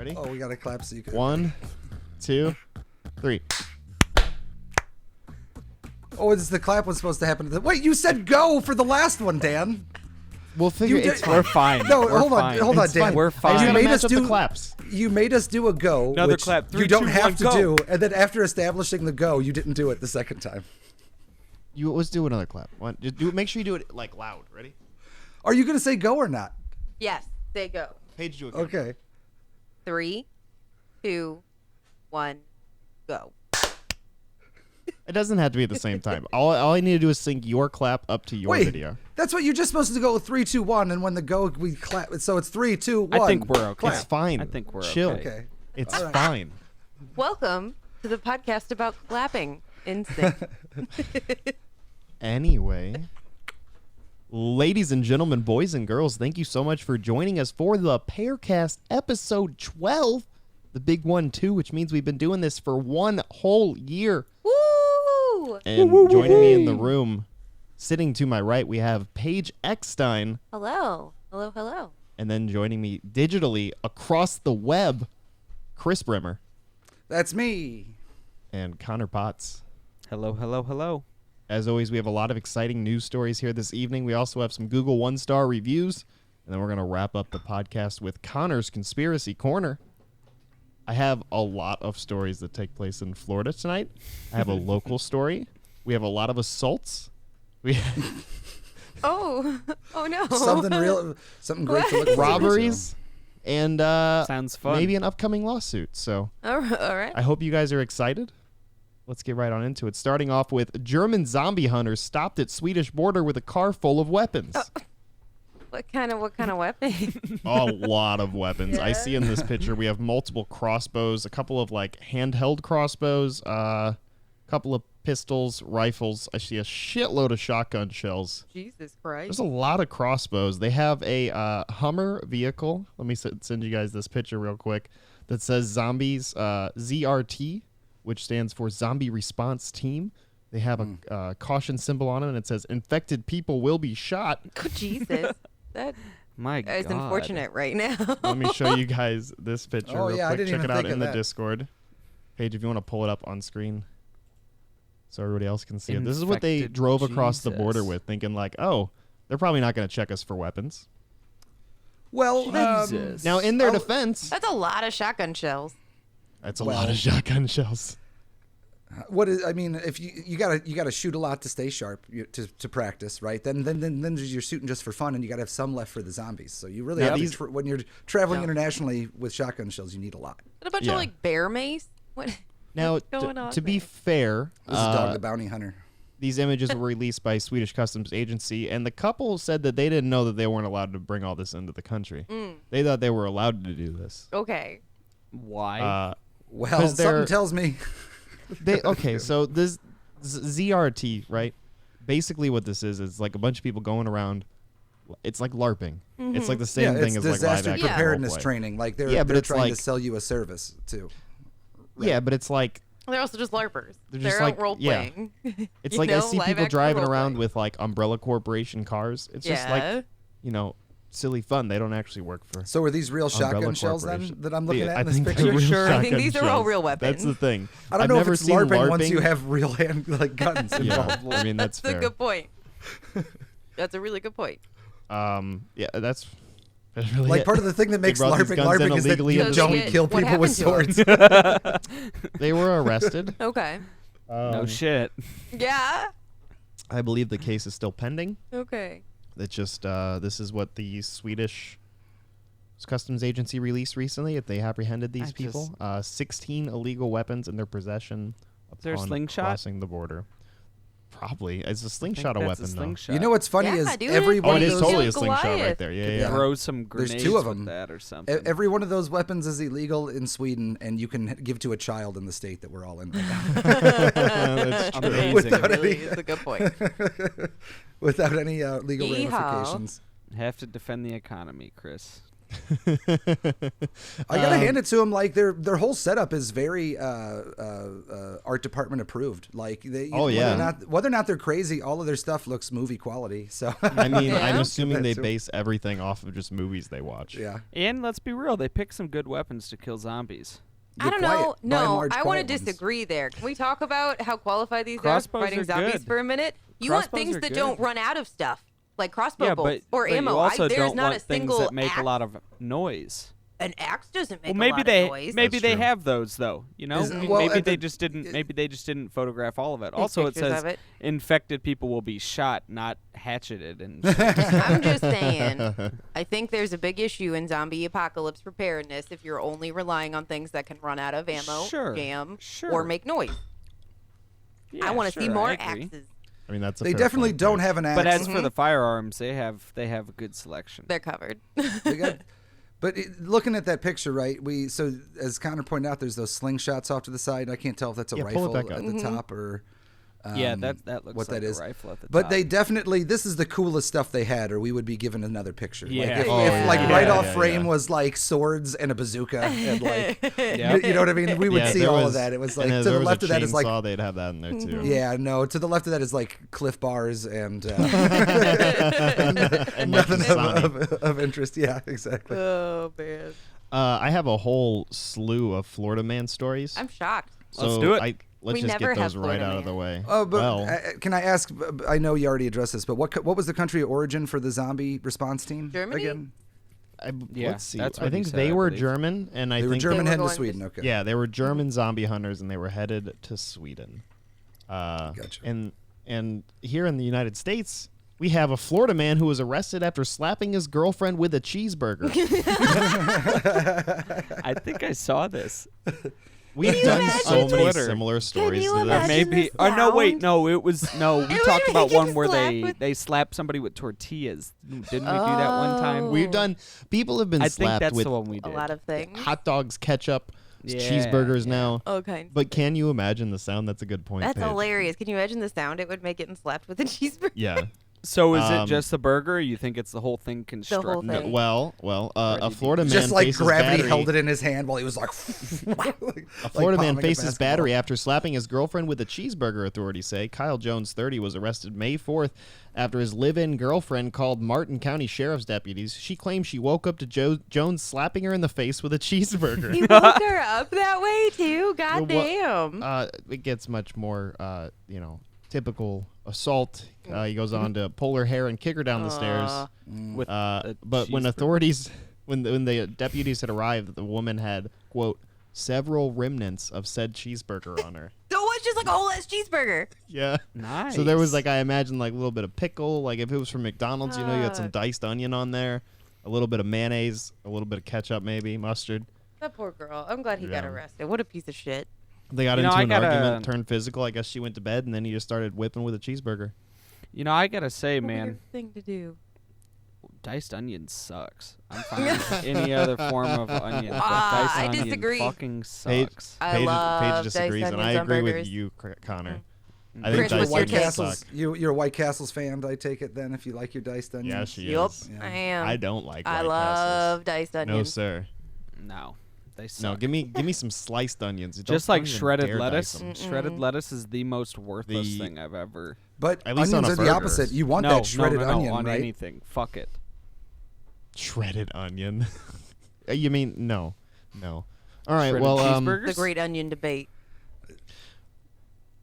Ready? Oh, we got to clap so you can. 1, 2, 3. Oh, the clap was supposed to happen. Wait, you said go for the last one, Dan. We'll figure You it's did- fine. We're fine. No, We're hold on, fine. hold on, It's Dan. fine. We're I fine. just You gotta made match us up do the claps. You made us do a go, Another which clap. 3, you don't 2, have 1, to go. do, and then after establishing the go, you didn't do it the second time. Let's do another clap. Make sure you do it like loud. Ready? Are you going to say go or not? Yes, they go. Paige, do it. Again. Okay. 3, 2, 1, go. It doesn't have to be at the same time. All I need to do is sync your clap up to your Wait, video. that's what you're just supposed to go 3, 2, 1, and when the go we clap. So it's 3, 2, 1. I think we're okay. It's fine. I think we're Chill. Okay. It's All right. fine. Welcome to the podcast about clapping in sync. Anyway, ladies and gentlemen, boys and girls, thank you so much for joining us for the PearCast episode 12, the big one too, which means we've been doing this for 1 whole year. Woo! And joining me in the room, sitting to my right, we have Paige Eckstein, Hello. Hello, hello. and then joining me digitally across the web, Chris Brimmer That's me. and Connor Potts. Hello, hello, hello. As always, we have a lot of exciting news stories here this evening. We also have some Google 1-star reviews, and then we're going to wrap up the podcast with Connor's Conspiracy Corner. I have a lot of stories that take place in Florida tonight. I have a local story. We have a lot of assaults. Oh no. Something great to look forward to. Robberies, and Sounds fun. maybe an upcoming lawsuit. So All right. I hope you guys are excited. Let's get right on into it. Starting off with German zombie hunters stopped at Swedish border with a car full of weapons. What kind of weapon? A lot of weapons. I Yeah. see in this picture we have multiple crossbows, a couple of like handheld crossbows, a couple of pistols, rifles. I see a shitload of shotgun shells. Jesus Christ. There's a lot of crossbows. They have a Hummer vehicle. Let me send you guys this picture real quick that says Zombies ZRT, which stands for Zombie Response Team. They have a caution symbol on it, and it says infected people will be shot. Oh, Jesus. That My God. is unfortunate right now. Let me show you guys this picture Oh, real yeah, I quick. didn't Check even it out think in of the that. Discord. Paige, if you want to pull it up on screen so everybody else can see it. This is what they Infected drove across the border Jesus. with, thinking like, oh, they're probably not going to check us for weapons. Well, Jesus. Now, in their Oh. defense, That's a lot of shotgun shells. that's a Well- lot of shotgun shells. what is? I mean, if you gotta shoot a lot to stay sharp to practice, right? Then you're shooting just for fun, and you gotta have some left for the zombies. So you really Now have these- to when you're traveling Yeah. internationally with shotgun shells, you need a lot. What a bunch Yeah. of like bear mace? What? Now, What's going on to be there? fair, This is Dog the Bounty Hunter. these images were released by Swedish Customs Agency, and the couple said that they didn't know that they weren't allowed to bring all this into the country. They thought they were allowed to do this. Okay. Why? Well, 'Cause they're- something tells me. Okay, so this ZRT, right? Basically, what this is like a bunch of people going around. It's like LARPing. It's like the same Yeah, thing it's as like live disaster action preparedness roleplay. training. Like Yeah, but they're it's trying like- to sell you a service too. Yeah, but it's like They're also just LARPers. They're They're just out like- role yeah. playing. it's You like I know, see live people action driving role around play. with like Umbrella Corporation cars. It's just like silly fun. They don't actually work for. So are these real Umbrella shotgun shells then Corporation. that I'm looking Yeah, at I in this think they're picture? real Sure, I think shotgun these are all shells. real That's weapons. the thing. I don't I've know if never it's seen LARPing once you LARPing. have real guns Yeah, involved. I mean that's That's fair. a good point. That's a really good point. Yeah, that's really Like it. part of the thing that makes brought these LARPing guns in LARPing is that illegally you into don't Sweden. kill What people with happened swords. They were arrested. Okay. No shit. Yeah. I believe the case is still pending. Okay. It's just this is what the Swedish Customs Agency released recently. If they apprehended these people, 16 illegal weapons in their possession there a upon slingshot? crossing the border. Probably, is a slingshot a That's weapon a though? slingshot. You know what's funny Yeah, is dude. every Oh, one it of is those totally a Kill slingshot Goliath. right there. Yeah, Yeah. yeah. Throw some grenades There's two of with them. that or something. every one of those weapons is illegal in Sweden, and you can give to a child in the state that we're all in right now. That's true. Amazing. Without Really, any- it's a good point. without any legal Yeehaw. ramifications. Have to defend the economy, Chris. I gotta hand it to them. Like their whole setup is very art department approved. Like whether or not they're crazy, all of their stuff looks movie quality. So I mean, I'm assuming they base everything off of just movies they watch. Yeah. And let's be real, they pick some good weapons to kill zombies. I don't know. No, I want to disagree there. Can we talk about how qualified these are for fighting zombies for a minute? You want things that don't run out of stuff, like crossbow bolts or ammo. You also there's don't not want a single things that make axe. a lot of noise. An axe doesn't make Well, a lot of noise. maybe they true. have those though. You know, maybe they just didn't. Maybe they just didn't photograph all of it. Also, it pictures says of it. infected people will be shot, not hatcheted. And I'm just saying, I think there's a big issue in zombie apocalypse preparedness if you're only relying on things that can run out of ammo, jam, or make noise. Yeah, I want to see more I agree. axes. I mean, that's a They fair definitely point, don't right? have an axe. But as for the firearms, they have a good selection. They're covered. They got, but looking at that picture, right? So as Connor pointed out, there's those slingshots off to the side. I can't tell if that's a Yeah, pull it rifle back at up. the top or. Yeah, that looks what like that is. a rifle at the But top. they definitely, this is the coolest stuff they had, or we would be given another picture. Yeah. Like if, Oh, if like yeah. right Yeah, off yeah, frame yeah. was like swords and a bazooka and like, Yep. you know what I mean? We would Yeah, see there all was- of that. It was like and to if the there was left a of that is like, chainsaw, they'd have that in there too. yeah, no, to the left of that is like Cliff Bars and, And nothing Dasani. of interest. Yeah, exactly. Oh man, I have a whole slew of Florida man stories. I'm shocked. So Let's do it. Let's We just never get those have right Florida out of man. the way. Oh, but well, can I ask? I know you already addressed this, but what was the country of origin for the zombie response team? Germany? Again? Yeah, let's see. that's I what he think said, they I were believe. German, and I They were think German were heading to going Sweden. to- Okay. yeah, they were German zombie hunters, and they were headed to Sweden. Gotcha. And here in the United States, we have a Florida man who was arrested after slapping his girlfriend with a cheeseburger. I think I saw this. We've you done imagine? so many Twitter. similar stories you to this. imagine? Maybe. the Oh no! Wait, sound? no. It was no. We It talked was about making one where slap with- they slapped somebody with tortillas. Didn't we do that one time? We've done. People have been I think slapped that's with the one we A did. lot of things. hot dogs, ketchup, Yeah, cheeseburgers yeah. now. Okay. But can you imagine the sound? That's a good point. That's Paige. hilarious. Can you imagine the sound it would make getting slapped with a cheeseburger? Yeah. So is it Um, just the burger? Or you think it's the whole thing constructed? thing. Well, a Florida man Just like faces gravity battery. held it in his hand while he was like. A Florida man faces battery after slapping his girlfriend with a cheeseburger, authorities say. Kyle Jones, 30, was arrested May 4th after his live-in girlfriend called Martin County Sheriff's deputies. She claimed she woke up to Jones slapping her in the face with a cheeseburger. He woke her up that way too. God Well, damn. It gets much more, typical assault. He goes on to pull her hair and kick her down the stairs. With a But when cheeseburger. authorities, when the deputies had arrived, the woman had, quote, several remnants of said cheeseburger on her. So what's just like a whole ass cheeseburger? Yeah. Nice. So there was I imagine a little bit of pickle. Like if it was from McDonald's, you had some Fuck. diced onion on there, a little bit of mayonnaise, a little bit of ketchup, maybe mustard. That poor girl. I'm glad he got Yeah. arrested. What a piece of shit. They got You know, into I an gotta- argument, turned physical. I guess she went to bed, and then he just started whipping with a cheeseburger. You know, I gotta say, What a man, weird thing to do. diced onion sucks. I'm fine with any other form of onion. But Ah, diced I onion disagree. fucking Paige, sucks. I Paige, love Paige diced disagrees, and I onions on agree with burgers. you, Connor. I Chris, think You're what's diced your White onions take? Castles. suck. You're a White Castles fan, I take it then, if you like your diced onions. Yeah, she Yup, is. Yeah. I am. I don't like I White love diced Castles. No, onions. sir. No, they No, suck. give me some sliced onions. Just Don't like even shredded dare lettuce. dice 'em. Shredded lettuce is the most worthless The- thing I've ever. But At least on onions a are the burger. opposite. You want no, that shredded no, no, onion, on right? anything. Fuck it. Shredded onion. You mean no? All right. Shredded well, cheeseburgers? The great onion debate.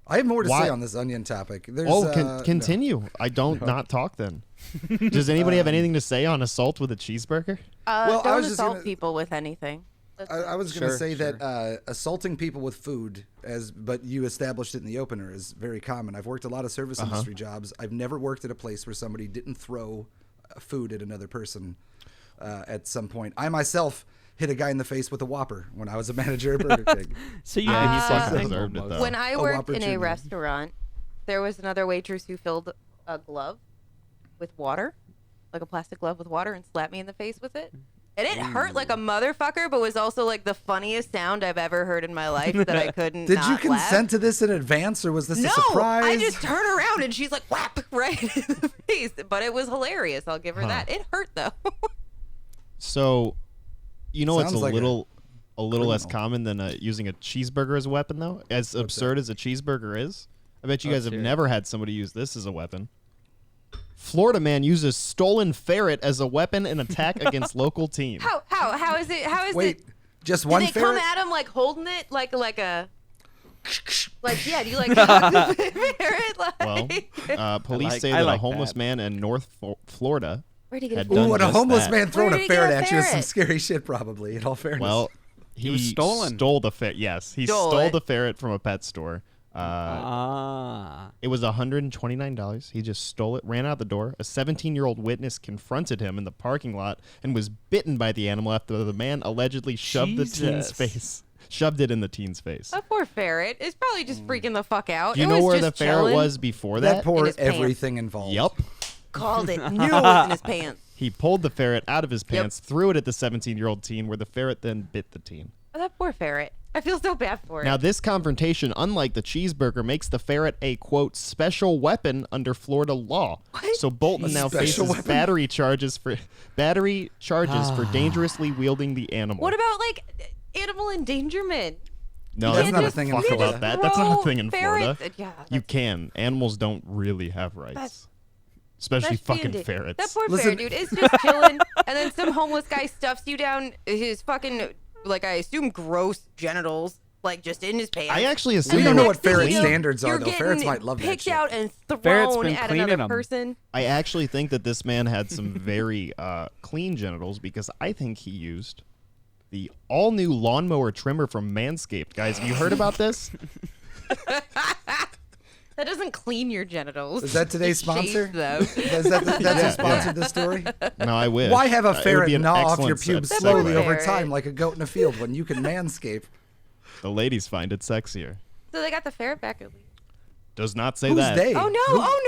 I have more to Why- say on this onion topic. There's, continue. I don't not talk then. Does anybody have anything to say on assault with a cheeseburger? Well, I Don't was just assault gonna- people with anything. I was going to Sure, say sure. that assaulting people with food, but you established it in the opener, is very common. I've worked a lot of service industry jobs. I've never worked at a place where somebody didn't throw food at another person at some point. I myself hit a guy in the face with a Whopper when I was a manager at Burger King. So you Yeah, did he the fucking same thing deserved it, almost. though. When I A worked Whopper in a Junior. restaurant, there was another waitress who filled a glove with water, like a plastic glove with water, and slapped me in the face with it. And it hurt like a motherfucker, but was also like the funniest sound I've ever heard in my life that I couldn't Did not you consent laugh. to this in advance, or was this No, a surprise? I just turn around and she's like whap right in the face. But it was hilarious. I'll give her that. It hurt though. So, you know, it's Sounds like a little less criminal. common than using a cheeseburger as a weapon, though. As absurd as a cheeseburger is, I bet you guys have never had somebody use this as a weapon. Florida man uses stolen ferret as a weapon in attack against local team. How is it? How is Wait, it? just Did one they ferret? come at him like holding it like a yeah? Do you like cock the ferret? Like, Well, police say that a homeless man in North Florida where'd he get had it? done Ooh, and a just homeless that. man throwing Where a did he get ferret a at you is some ferret? scary shit, probably. In all fairness. Well, he was stolen. Stole the ferret. Yes, he Stole stole it. the ferret from a pet store. It was $129. He just stole it, ran out the door. A 17-year-old witness confronted him in the parking lot and was bitten by the animal after the man allegedly shoved the teen's face. Shoved it in the teen's face. That poor ferret is probably just freaking the fuck out. Do you It know was where the just ferret chilling. was before that that? poor In his pants. everything involved. Yup. Called it. Knew it was in his pants. He pulled the ferret out of his Yep. pants, threw it at the 17-year-old teen, where the ferret then bit the teen. Oh, that poor ferret. I feel so bad for it. Now, this confrontation, unlike the cheeseburger, makes the ferret a, quote, special weapon under Florida law. What? So Bolton now Special faces weapon? battery charges for dangerously wielding the animal. What about like animal endangerment? No, That's that's not a not thing in fuck Florida. about that. That's not a thing in Florida. Ferrets- Yeah, You that's- can. Animals don't really have rights. That's- Especially that's being fucking di- ferrets. That poor Listen- ferret, dude, is just chilling, and then some homeless guy stuffs you down his fucking, like, I assume gross genitals, like, just in his pants. I actually assume We don't they know were what ferret clean. standards are, You're though. getting Ferrets might love that picked shit. out and Ferret's thrown been at cleaning another 'em. person. I actually think that this man had some very clean genitals because I think he used the all-new lawnmower trimmer from Manscaped. Guys, have you heard about this? That doesn't clean your genitals. Is that today's It shaves sponsor? them. That's who sponsored this story? No, I wish. Why have a It would ferret be an gnaw off excellent your pubes segue. slowly segue. over Ferret. time like a goat in a field when you can manscape? The ladies find it sexier. So they got the ferret back at least. Does not say Who's that. they? Oh no! Oh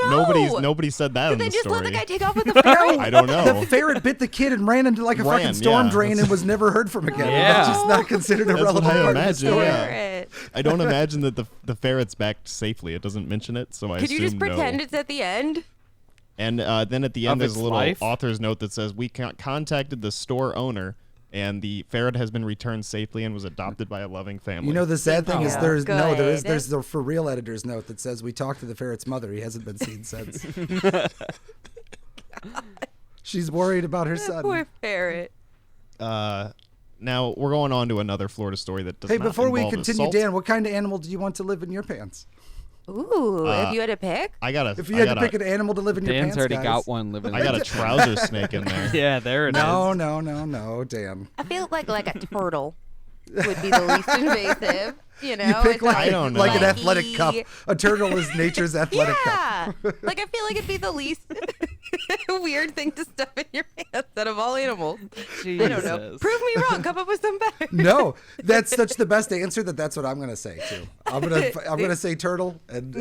no! Nobody said that Did in they the just story. let the guy take off with the ferret? I don't know. The ferret bit the kid and ran into like a fucking storm yeah. drain and was never heard from again. Yeah. That's just not considered a That's what relevant I part of the imagine, story. yeah. Ferret. I don't imagine that the ferret's back safely. It doesn't mention it, so I Could assume you just pretend no. it's at the end? And then at the Of end, there's its a little life? author's note that says, we contacted the store owner, and the ferret has been returned safely and was adopted by a loving family. You know, the sad thing is Oh, there's good. the for real editor's note that says we talked to the ferret's mother. He hasn't been seen since. She's worried about her That son. poor ferret. Now, we're going on to another Florida story that does Hey, not before we involve continue, assault. Dan, what kind of animal do you want to live in your pants? Ooh, if you had to pick? I got If you had to pick an animal to live in your Dan's pants, already guys. got one living. I got a trouser snake in there. Yeah, there it is. No, Dan. I feel like a turtle would be the least invasive. You know, You pick it's like, I don't know. like an flaky. athletic cup. A turtle is nature's athletic cup. Yeah, like I feel like it'd be the least weird thing to stuff in your pants out of all animals. I don't know. Jesus. Prove me wrong. Come up with some better. No, that's such the best answer that's what I'm gonna say too. I'm gonna say turtle and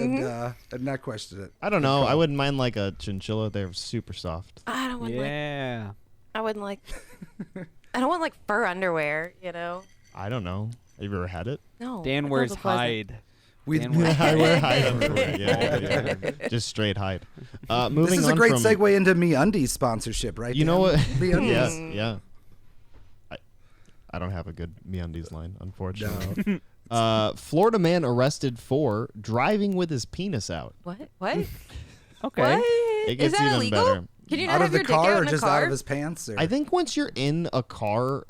not question it. I don't know. I wouldn't mind like a chinchilla. They're super soft. I don't want Yeah. I wouldn't like. I don't want like fur underwear. You know. I don't know. Have you ever had it? No. Dan that wears sounds unpleasant. hide. We, Dan wears I wear hide underwear. Yeah. Just straight hide. Moving this is a on great from, segue into MeUndies sponsorship, right? You know Dan? what? MeUndies. Yeah. I don't have a good MeUndies line, unfortunately. No. Florida man arrested for driving with his penis out. What? What? Okay. What? It gets Is that even illegal? better. Can you not Out have of the your dick car out or in a just car? out of his pants? Or I think once you're in a car,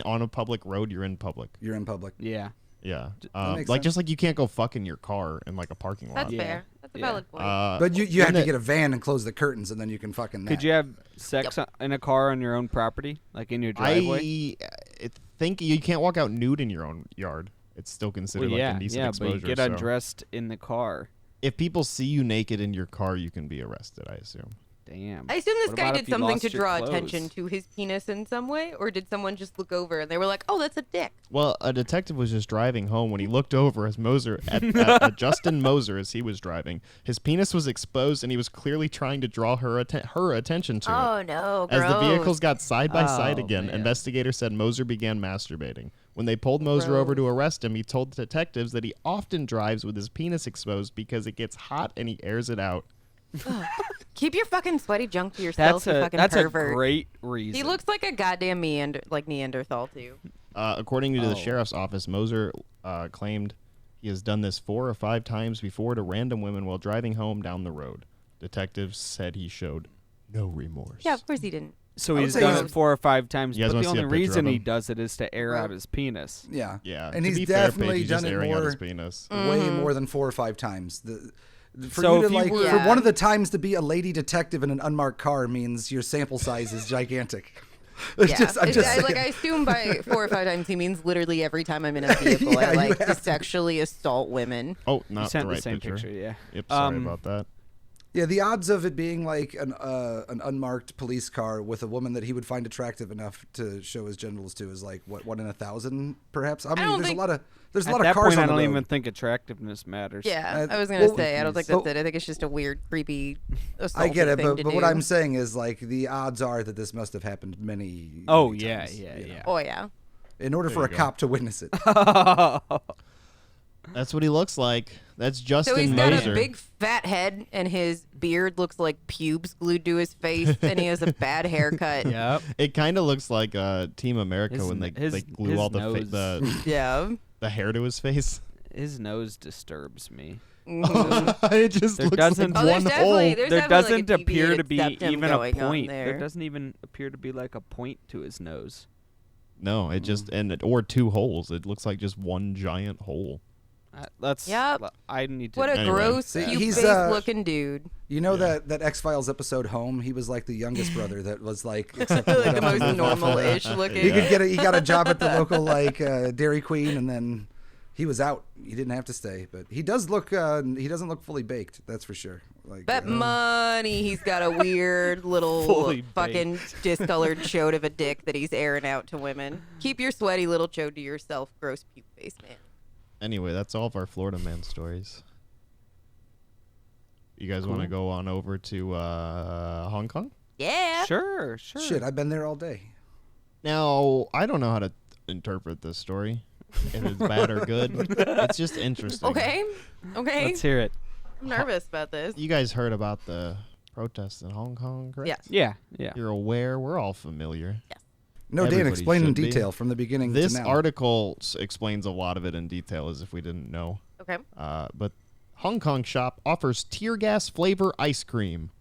on a public road, you're in public. you're in public. Yeah. Yeah. makes Like sense. just like you can't go fuck in your car in like a parking lot. That's Yeah. fair. That's a Yeah. valid point. But you have when to the- get a van and close the curtains, and then you can fucking. Could you have sex in a car on your own property, like in your driveway? I think you can't walk out nude in your own yard. It's still considered like indecent yeah, exposure. but you get so undressed in the car. if people see you naked in your car, you can be arrested, I assume. Damn. I assume this What guy about did if you something lost to your draw clothes? attention to his penis in some way, or did someone just look over and they were like, "Oh, that's a dick." Well, a detective was just driving home when he looked over as Moser at Justin Moser as he was driving. His penis was exposed, and he was clearly trying to draw her attention to it. Oh no, As the gross. vehicles got side by side Oh, again, man. investigators said Moser began masturbating. When they pulled Moser over to arrest him, he told the detectives that he often drives with his penis exposed because it gets hot and he airs it out. Keep your fucking sweaty junk to yourself, you fucking That's pervert. a great reason. He looks like a goddamn Neanderthal, too. According to the sheriff's office, Moser claimed he has done this 4 or 5 times before to random women while driving home down the road. Detectives said he showed no remorse. Yeah, of course he didn't. So I would he's say done he's- it 4 or 5 times, You guys but wanna the see a only picture reason of he him? does it is to air out his penis. Yeah. Yeah, And to he's be fair, definitely Paige, he's just done it airing out more, his penis. way more than 4 or 5 times. For So you to if you like, were- for Yeah. one of the times to be a lady detective in an unmarked car means your sample size is gigantic. It's Yeah, just, I'm just saying. I assume by 4 or 5 times he means literally every time I'm in a vehicle, Yeah, I you like to have to. sexually assault women. Oh, You not the sent right the same picture. yeah. Yep, sorry about that. Yeah, the odds of it being like an unmarked police car with a woman that he would find attractive enough to show his genitals to is like what 1 in 1,000 perhaps. I mean, don't there's think- a lot of At cars that point, on I the don't road. even think attractiveness matters. Yeah, Uh, I was gonna well, say I don't think that's so- it. I think it's just a weird, creepy assault. I get it, thing but to what do. I'm saying is like the odds are that this must have happened many. Oh, many yeah, times, yeah, you know. yeah. Oh yeah. In order for you a go. cop to witness it. That's what he looks like. That's Justin So he's got Moser. a big fat head, and his beard looks like pubes glued to his face, and he has a bad haircut. Yep. It kind of looks like Team America His when n- they his- glue his all the nose. Yeah. the hair to his face. His nose disturbs me. It just There looks doesn't- like Oh, one there's hole. definitely there's There definitely doesn't like a appear deviated to be septum even a going on point. there. There doesn't even appear to be like a point to his nose. No, it just or 2 holes. It looks like just one giant hole. That's. Yep. I need to. What a Anyway. gross, See, cute he's, face uh, looking dude. You know Yeah. that X-Files episode Home? He was like the youngest brother that was like Like the most normal-ish looking. He could he got a job at the local like Dairy Queen, and then he was out. He didn't have to stay, but he does look. He doesn't look fully baked. That's for sure. Like Bet money he's got a weird little Fully fucking discolored chode of a dick that he's airing out to women. Keep your sweaty little chode to yourself, gross puke face man. Anyway, that's all of our Florida man stories. You guys want to go on over to Hong Kong? Yeah. Sure. shit. I've been there all day. Now, I don't know how to interpret this story. If it's bad or good. It's just interesting. Okay. Let's hear it. I'm nervous about this. You guys heard about the protests in Hong Kong, correct? Yes. Yeah. You're aware. We're all familiar. No, Dan, Everybody explain in should be. detail from the beginning This to now. article explains a lot of it in detail as if we didn't know. Okay. But Hong Kong shop offers tear gas flavor ice cream.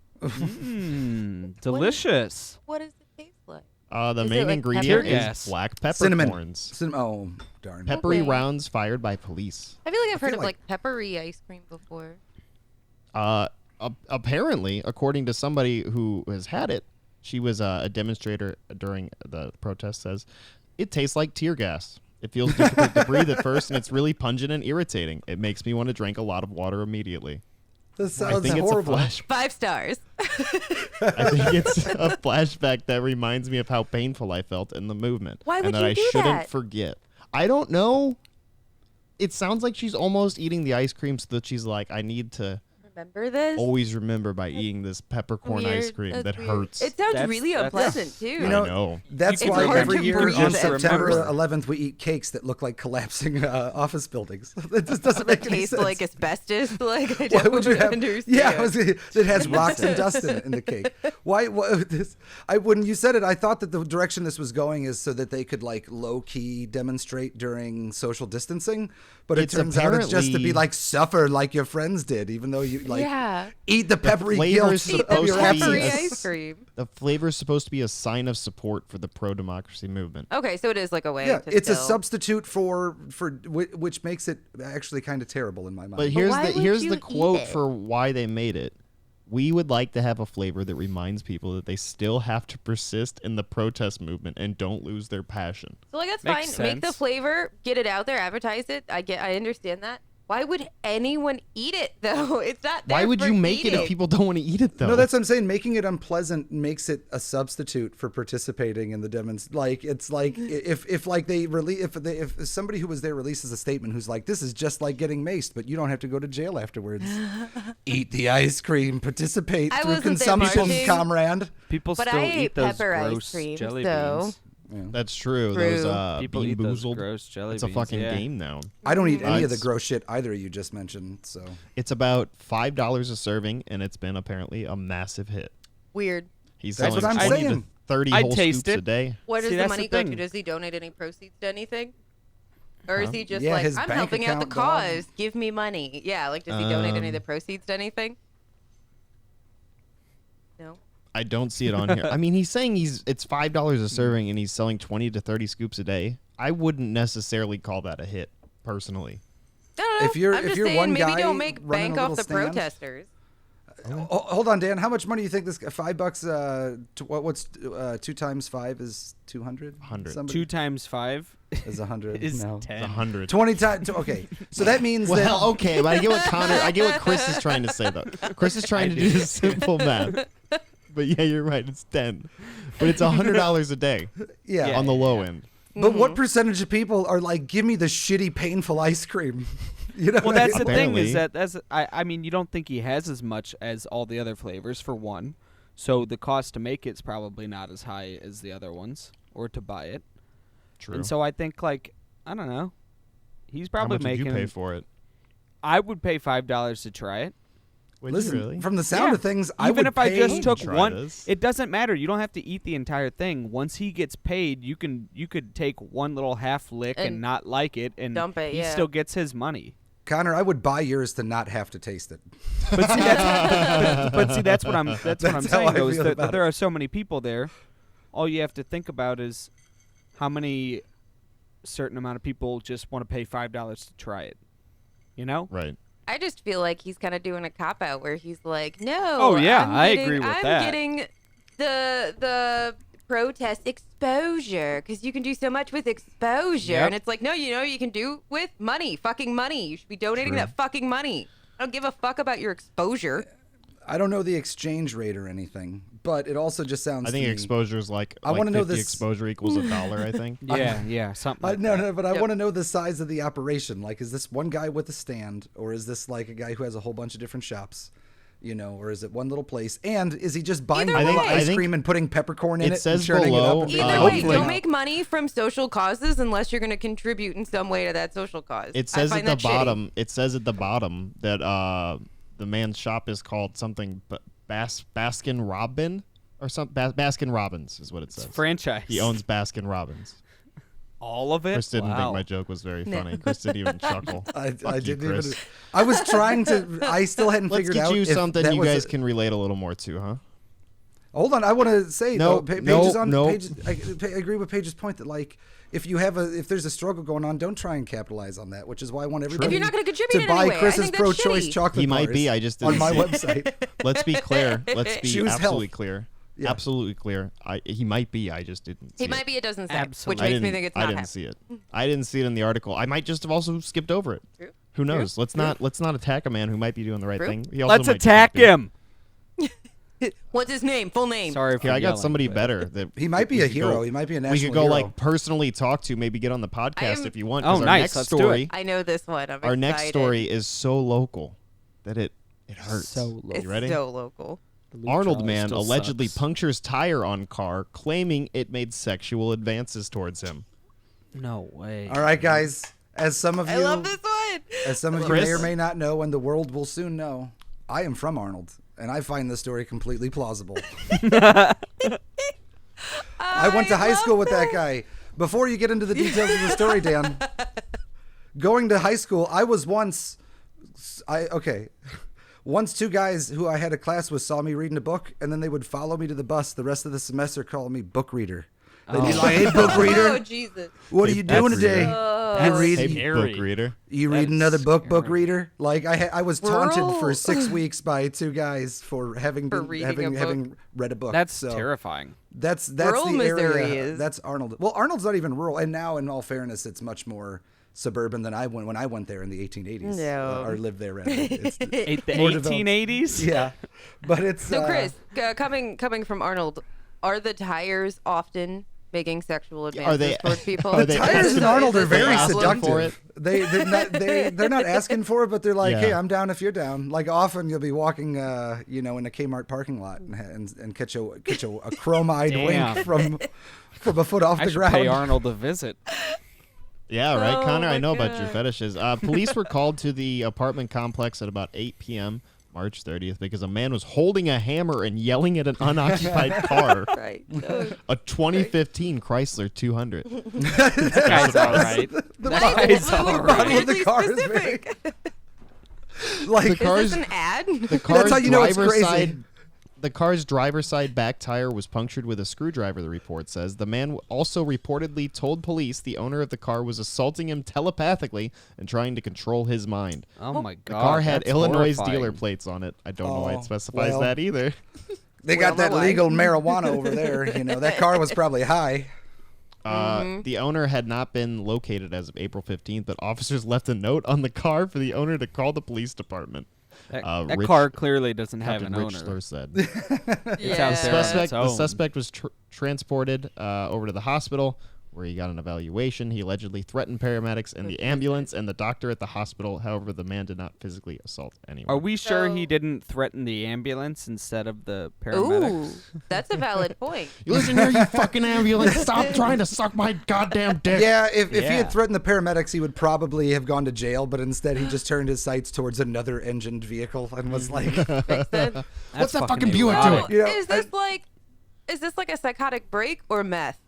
Delicious. What does it taste like? The Is it main like ingredient pepper is gas? black Cinnamon. peppercorns. Oh, darn. Peppery Okay. rounds fired by police. I feel like I've heard feel of like- like peppery ice cream before. Apparently, according to somebody who has had it, she was a demonstrator during the protest, says, it tastes like tear gas. It feels difficult to breathe at first, and it's really pungent and irritating. It makes me want to drink a lot of water immediately. This I sounds think it's horrible. a flash. 5 stars. I think it's a flashback that reminds me of how painful I felt in the movement, Why would and that you I do shouldn't that? forget. I don't know. It sounds like she's almost eating the ice cream so that she's like, I need to Remember this? always remember by eating this peppercorn ice Weird. cream That's that weird. hurts. It sounds That's- really that's- unpleasant too. You know, I know. That's It's why hard every to year breathe on and September remember. 11th we eat cakes that look like collapsing office buildings. It just doesn't That make any tastes sense. like asbestos. Like I Why don't would you have? understand. Yeah, it has rocks and dust in the cake. Why? This? When you said it, I thought that the direction this was going is so that they could like low key demonstrate during social distancing. But It's it turns out it's just to be apparently- like suffer like your friends did, even though you like Yeah. eat the peppery flavor's guilt Eat of the your supposed to be peppery absence. ice cream. The flavor is supposed to be a sign of support for the pro-democracy movement. Okay, so it is like a way. Yeah, to it's a still- substitute for which makes it actually kind of terrible in my mind. But here's why would here's you the eat quote it? for why they made it. We would like to have a flavor that reminds people that they still have to persist in the protest movement and don't lose their passion. So like that's Makes fine. Make the sense. flavor, get it out there, advertise it. I understand that. Why would anyone eat it though? It's not. Why there would for you make it eating. if people don't want to eat it though? No, that's what I'm saying. Making it unpleasant makes it a substitute for participating in the demos. Like it's like if like they release if somebody who was there releases a statement who's like, this is just like getting maced, but you don't have to go to jail afterwards. Eat the ice cream, participate I through wasn't there consumption, marching. comrade. People But still I eat ate those pepper ice gross cream, jelly so- beans. That's true. True. Those People Bean eat those Boozled. gross jelly It's a beans, fucking yeah. game now. I don't eat any of the It's- gross shit either of you just mentioned. So It's about $5 a serving, and it's been apparently a massive hit. Weird. He's That's selling what I'm 20 to saying. 30 I'd whole taste scoops it. a day. Where does See, the that's money the go to? thing. Does he donate any proceeds to anything? Or is he just Yeah, like, his I'm bank helping out the account, dog. cause. Give me money. Yeah, like, does he donate any of the proceeds to anything? No. I don't see it on here. I mean, he's saying it's $5 a serving, and he's selling 20 to 30 scoops a day. I wouldn't necessarily call that a hit, personally. I don't know. If you're- I'm if just you're saying, one maybe guy don't make running bank a off little the stand- protesters. hold on, Dan. How much money do you think this $5? What's 2 times 5 is 200. 100. 2 times 5 is 100. is no. 10. It's 100. 20 times. Okay, so that means Well, that. okay, but I get what Chris is trying to say, though. Chris is trying to do the simple math. But yeah, you're right. It's 10. But it's $100 a day Yeah. Yeah. on the low end. But what percentage of people are like, give me the shitty, painful ice cream? You know. Well, what I that's the mean? thing is Apparently. I mean, you don't think he has as much as all the other flavors, for one. So the cost to make it's probably not as high as the other ones, or to buy it. True. And so I think, like, I don't know. He's How probably much would making. you pay for it? I would pay $5 to try it. Would Listen, you really? from the sound Yeah. of things, I Even would if I pay. just took Try one, this. it doesn't matter. You don't have to eat the entire thing. Once he gets paid, you could take one little half lick and And not like it, and dump it, he yeah. still gets his money. Connor, I would buy yours to not have to taste it. But see, that's what I'm. That's what I'm That's how saying. I Though, is feel that about there are so many people there. All you have to think about is how many certain amount of people just want to pay $5 to try it. You know? Right. I just feel like he's kind of doing a cop out where he's like, no. Oh, yeah, I getting- agree with I'm that. getting the protest exposure because you can do so much with exposure, Yep. and it's like, no, you can do with money, fucking money. You should be donating True. that fucking money. I don't give a fuck about your exposure. I don't know the exchange rate or anything, but it also just sounds. I think to me, exposure is like, I wanna know 50 this- exposure equals $1, I think. Yeah, something. Like no, that. no, but I Yep. want to know the size of the operation. Like, is this one guy with a stand, or is this like a guy who has a whole bunch of different shops? You know, or is it one little place? And is he just buying Either vanilla way. I ice think cream and putting peppercorn in it it says and churning it below, up? And Either being way, hopefully- don't make money from social causes unless you're going to contribute in some way to that social cause. It I says at find the that shitty. bottom. It says at the bottom that the man's shop is called something Baskin Robin or something. Baskin Robbins is what it It's says. franchise. He owns Baskin Robbins. all of it. Chris didn't Wow. think my joke was very funny. Chris didn't even chuckle. I Fuck you, didn't even. Chris. I was trying to. I still hadn't Let's figured get out you if something that you was guys a- can relate a little more to, huh? Hold on, I want to say No, though, Paige no, is on no. Paige, I agree with Paige's point that like if there's a struggle going on, don't try and capitalize on that. Which is why I want everybody If you're not gonna contribute to in buy any way, I Chris's think that's pro-choice shitty. chocolate He might bars be. I just on didn't my see it. website. Let's be clear. Let's be Choose absolutely health. clear. Yeah. Absolutely clear. He might be. I just didn't. See He might it. be. It doesn't say, Absolutely. which I makes didn't. me think it's I not didn't happening. see it. I didn't see it in the article. I might just have also skipped over it. True. Who knows? Let's not attack a man who might be doing the right True. thing. He also Let's might just attack not be. him. What's his name? Full name. Sorry for Here, I got yelling, somebody but- better. That He might be we a could hero. go- He might be a national we could go hero. like personally talk to, maybe get on the podcast am- if you want. Oh, 'cause our nice. next Let's do it. story, I know this one. I'm our next excited. story is so local that it hurts. So low. It's You ready? so local. The Arnold Luke man still allegedly sucks. punctures tire on car, claiming it made sexual advances towards him. No way. All right, guys. As some of you, I love this one. as some of you Chris? may or may not know, and the world will soon know, I am from Arnold, and I find this story completely plausible. I went to high love school with that guy. Before you get into the details of the story, Dan, going to high school, I was once, once two guys who I had a class with saw me reading a book, and then they would follow me to the bus the rest of the semester, calling me book reader. They'd be like, "Hey, book Oh reader, Jesus. what are Hey, you doing book today? reader. You That's read, scary. Book reader. you read That's another book, book scary. reader." Like I was taunted for Rural. 6 weeks by two guys for having For been, reading having a book. having read a book. That's So terrifying. That's Rural the Missouri area. is. That's Arnold. Well, Arnold's not even rural, and now, in all fairness, it's much more suburban than I went when I went there in the 1880s. No. Or lived there rather. It's, The More developed. 1880s? yeah, but it's So Chris, coming from Arnold, are the tires often making sexual advances they- towards people. are they Tires asking- in Arnold are they very asking for seductive. They're not asking for it, but they're like, Yeah. hey, I'm down if you're down. Like often you'll be walking, in a Kmart parking lot and catch a chrome-eyed Damn. wink from a foot off I the should ground. pay Arnold a visit. Yeah, right, Oh Connor. I my know about your God. fetishes. Police were called to the apartment complex at about 8 p.m. March 30th because a man was holding a hammer and yelling at an unoccupied car. Right. So, A 2015 Chrysler 200. That guy's all right. That guy's all bottom right. of the weirdly car is specific. Like The car- Is this an ad? The car's how you know it's driver's crazy. side. The car's driver's side back tire was punctured with a screwdriver, the report says. The man also reportedly told police the owner of the car was assaulting him telepathically and trying to control his mind. Oh my The god. car had that's Illinois horrifying. dealer plates on it. I don't know why Oh, it specifies well. that either. they got Well, that my legal marijuana over there. That car was probably high. The owner had not been located as of April 15th, but officers left a note on the car for the owner to call the police department. That Rich- car clearly doesn't have Captain an Rich owner. Slur said. It's out there on its The own. suspect was transported over to the hospital where he got an evaluation. He allegedly threatened paramedics and the ambulance and the doctor at the hospital. However, the man did not physically assault anyone. Are we sure he So- didn't threaten the ambulance instead of the paramedics? Ooh, that's a valid point. You listen here, you fucking ambulance. Stop trying to suck my goddamn dick. Yeah, if he Yeah. had threatened the paramedics, he would probably have gone to jail, but instead he just turned his sights towards another engined vehicle and was like, Makes sense. That's What's that fucking Buick erotic. doing? You know, Is this like a psychotic break or meth?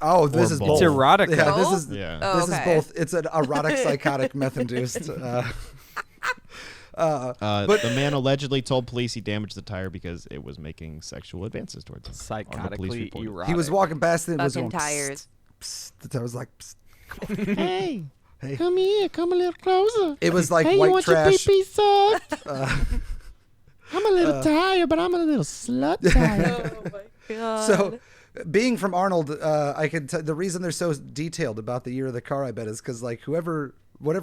oh, this Or is both. both. It's erotic. Yeah, Both? this is Yeah. Oh, this okay. is both. It's an erotic psychotic meth-induced. The man allegedly told police he damaged the tire because it was making sexual advances towards him. On the police Psychotically report. erotic. He was walking past it and was Fucking going, tires. psst, psst. I was like, psst. Hey, Hey. come here, come a little closer. It was like Hey, you white want trash. your pee-pee sucked? I'm a little tired, but I'm a little slut tired. Oh my god. So, being from Arnold, I can the reason they're so detailed about the year of the car, I bet, is because like whatever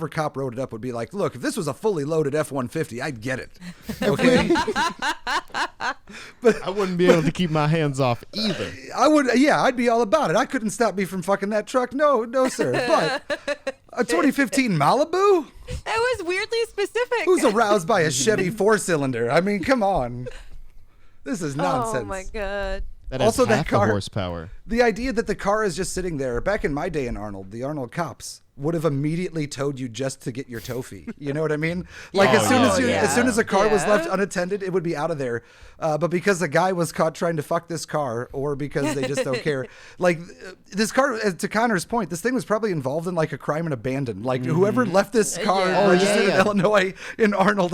cop wrote it up would be like, look, if this was a fully loaded F-150, I'd get it. Okay, I wouldn't be able to keep my hands off either. I would. Yeah, I'd be all about it. I couldn't stop me from fucking that truck. No, sir. But a 2015 Malibu, that was weirdly specific. who's aroused by a Chevy 4-cylinder? I mean, come on. This is nonsense. Oh my god. That Also, has that half car- the horsepower. The idea that the car is just sitting there, back in my day in Arnold, the Arnold cops would have immediately towed you just to get your tow fee. You know what I mean? Like Yeah. as soon as a car was Yeah. left unattended, it would be out of there. But because the guy was caught trying to fuck this car, or because they just don't care, like this car, to Connor's point, this thing was probably involved in like a crime and abandon. Like whoever left this car Yeah. registered yeah. in Illinois in Arnold,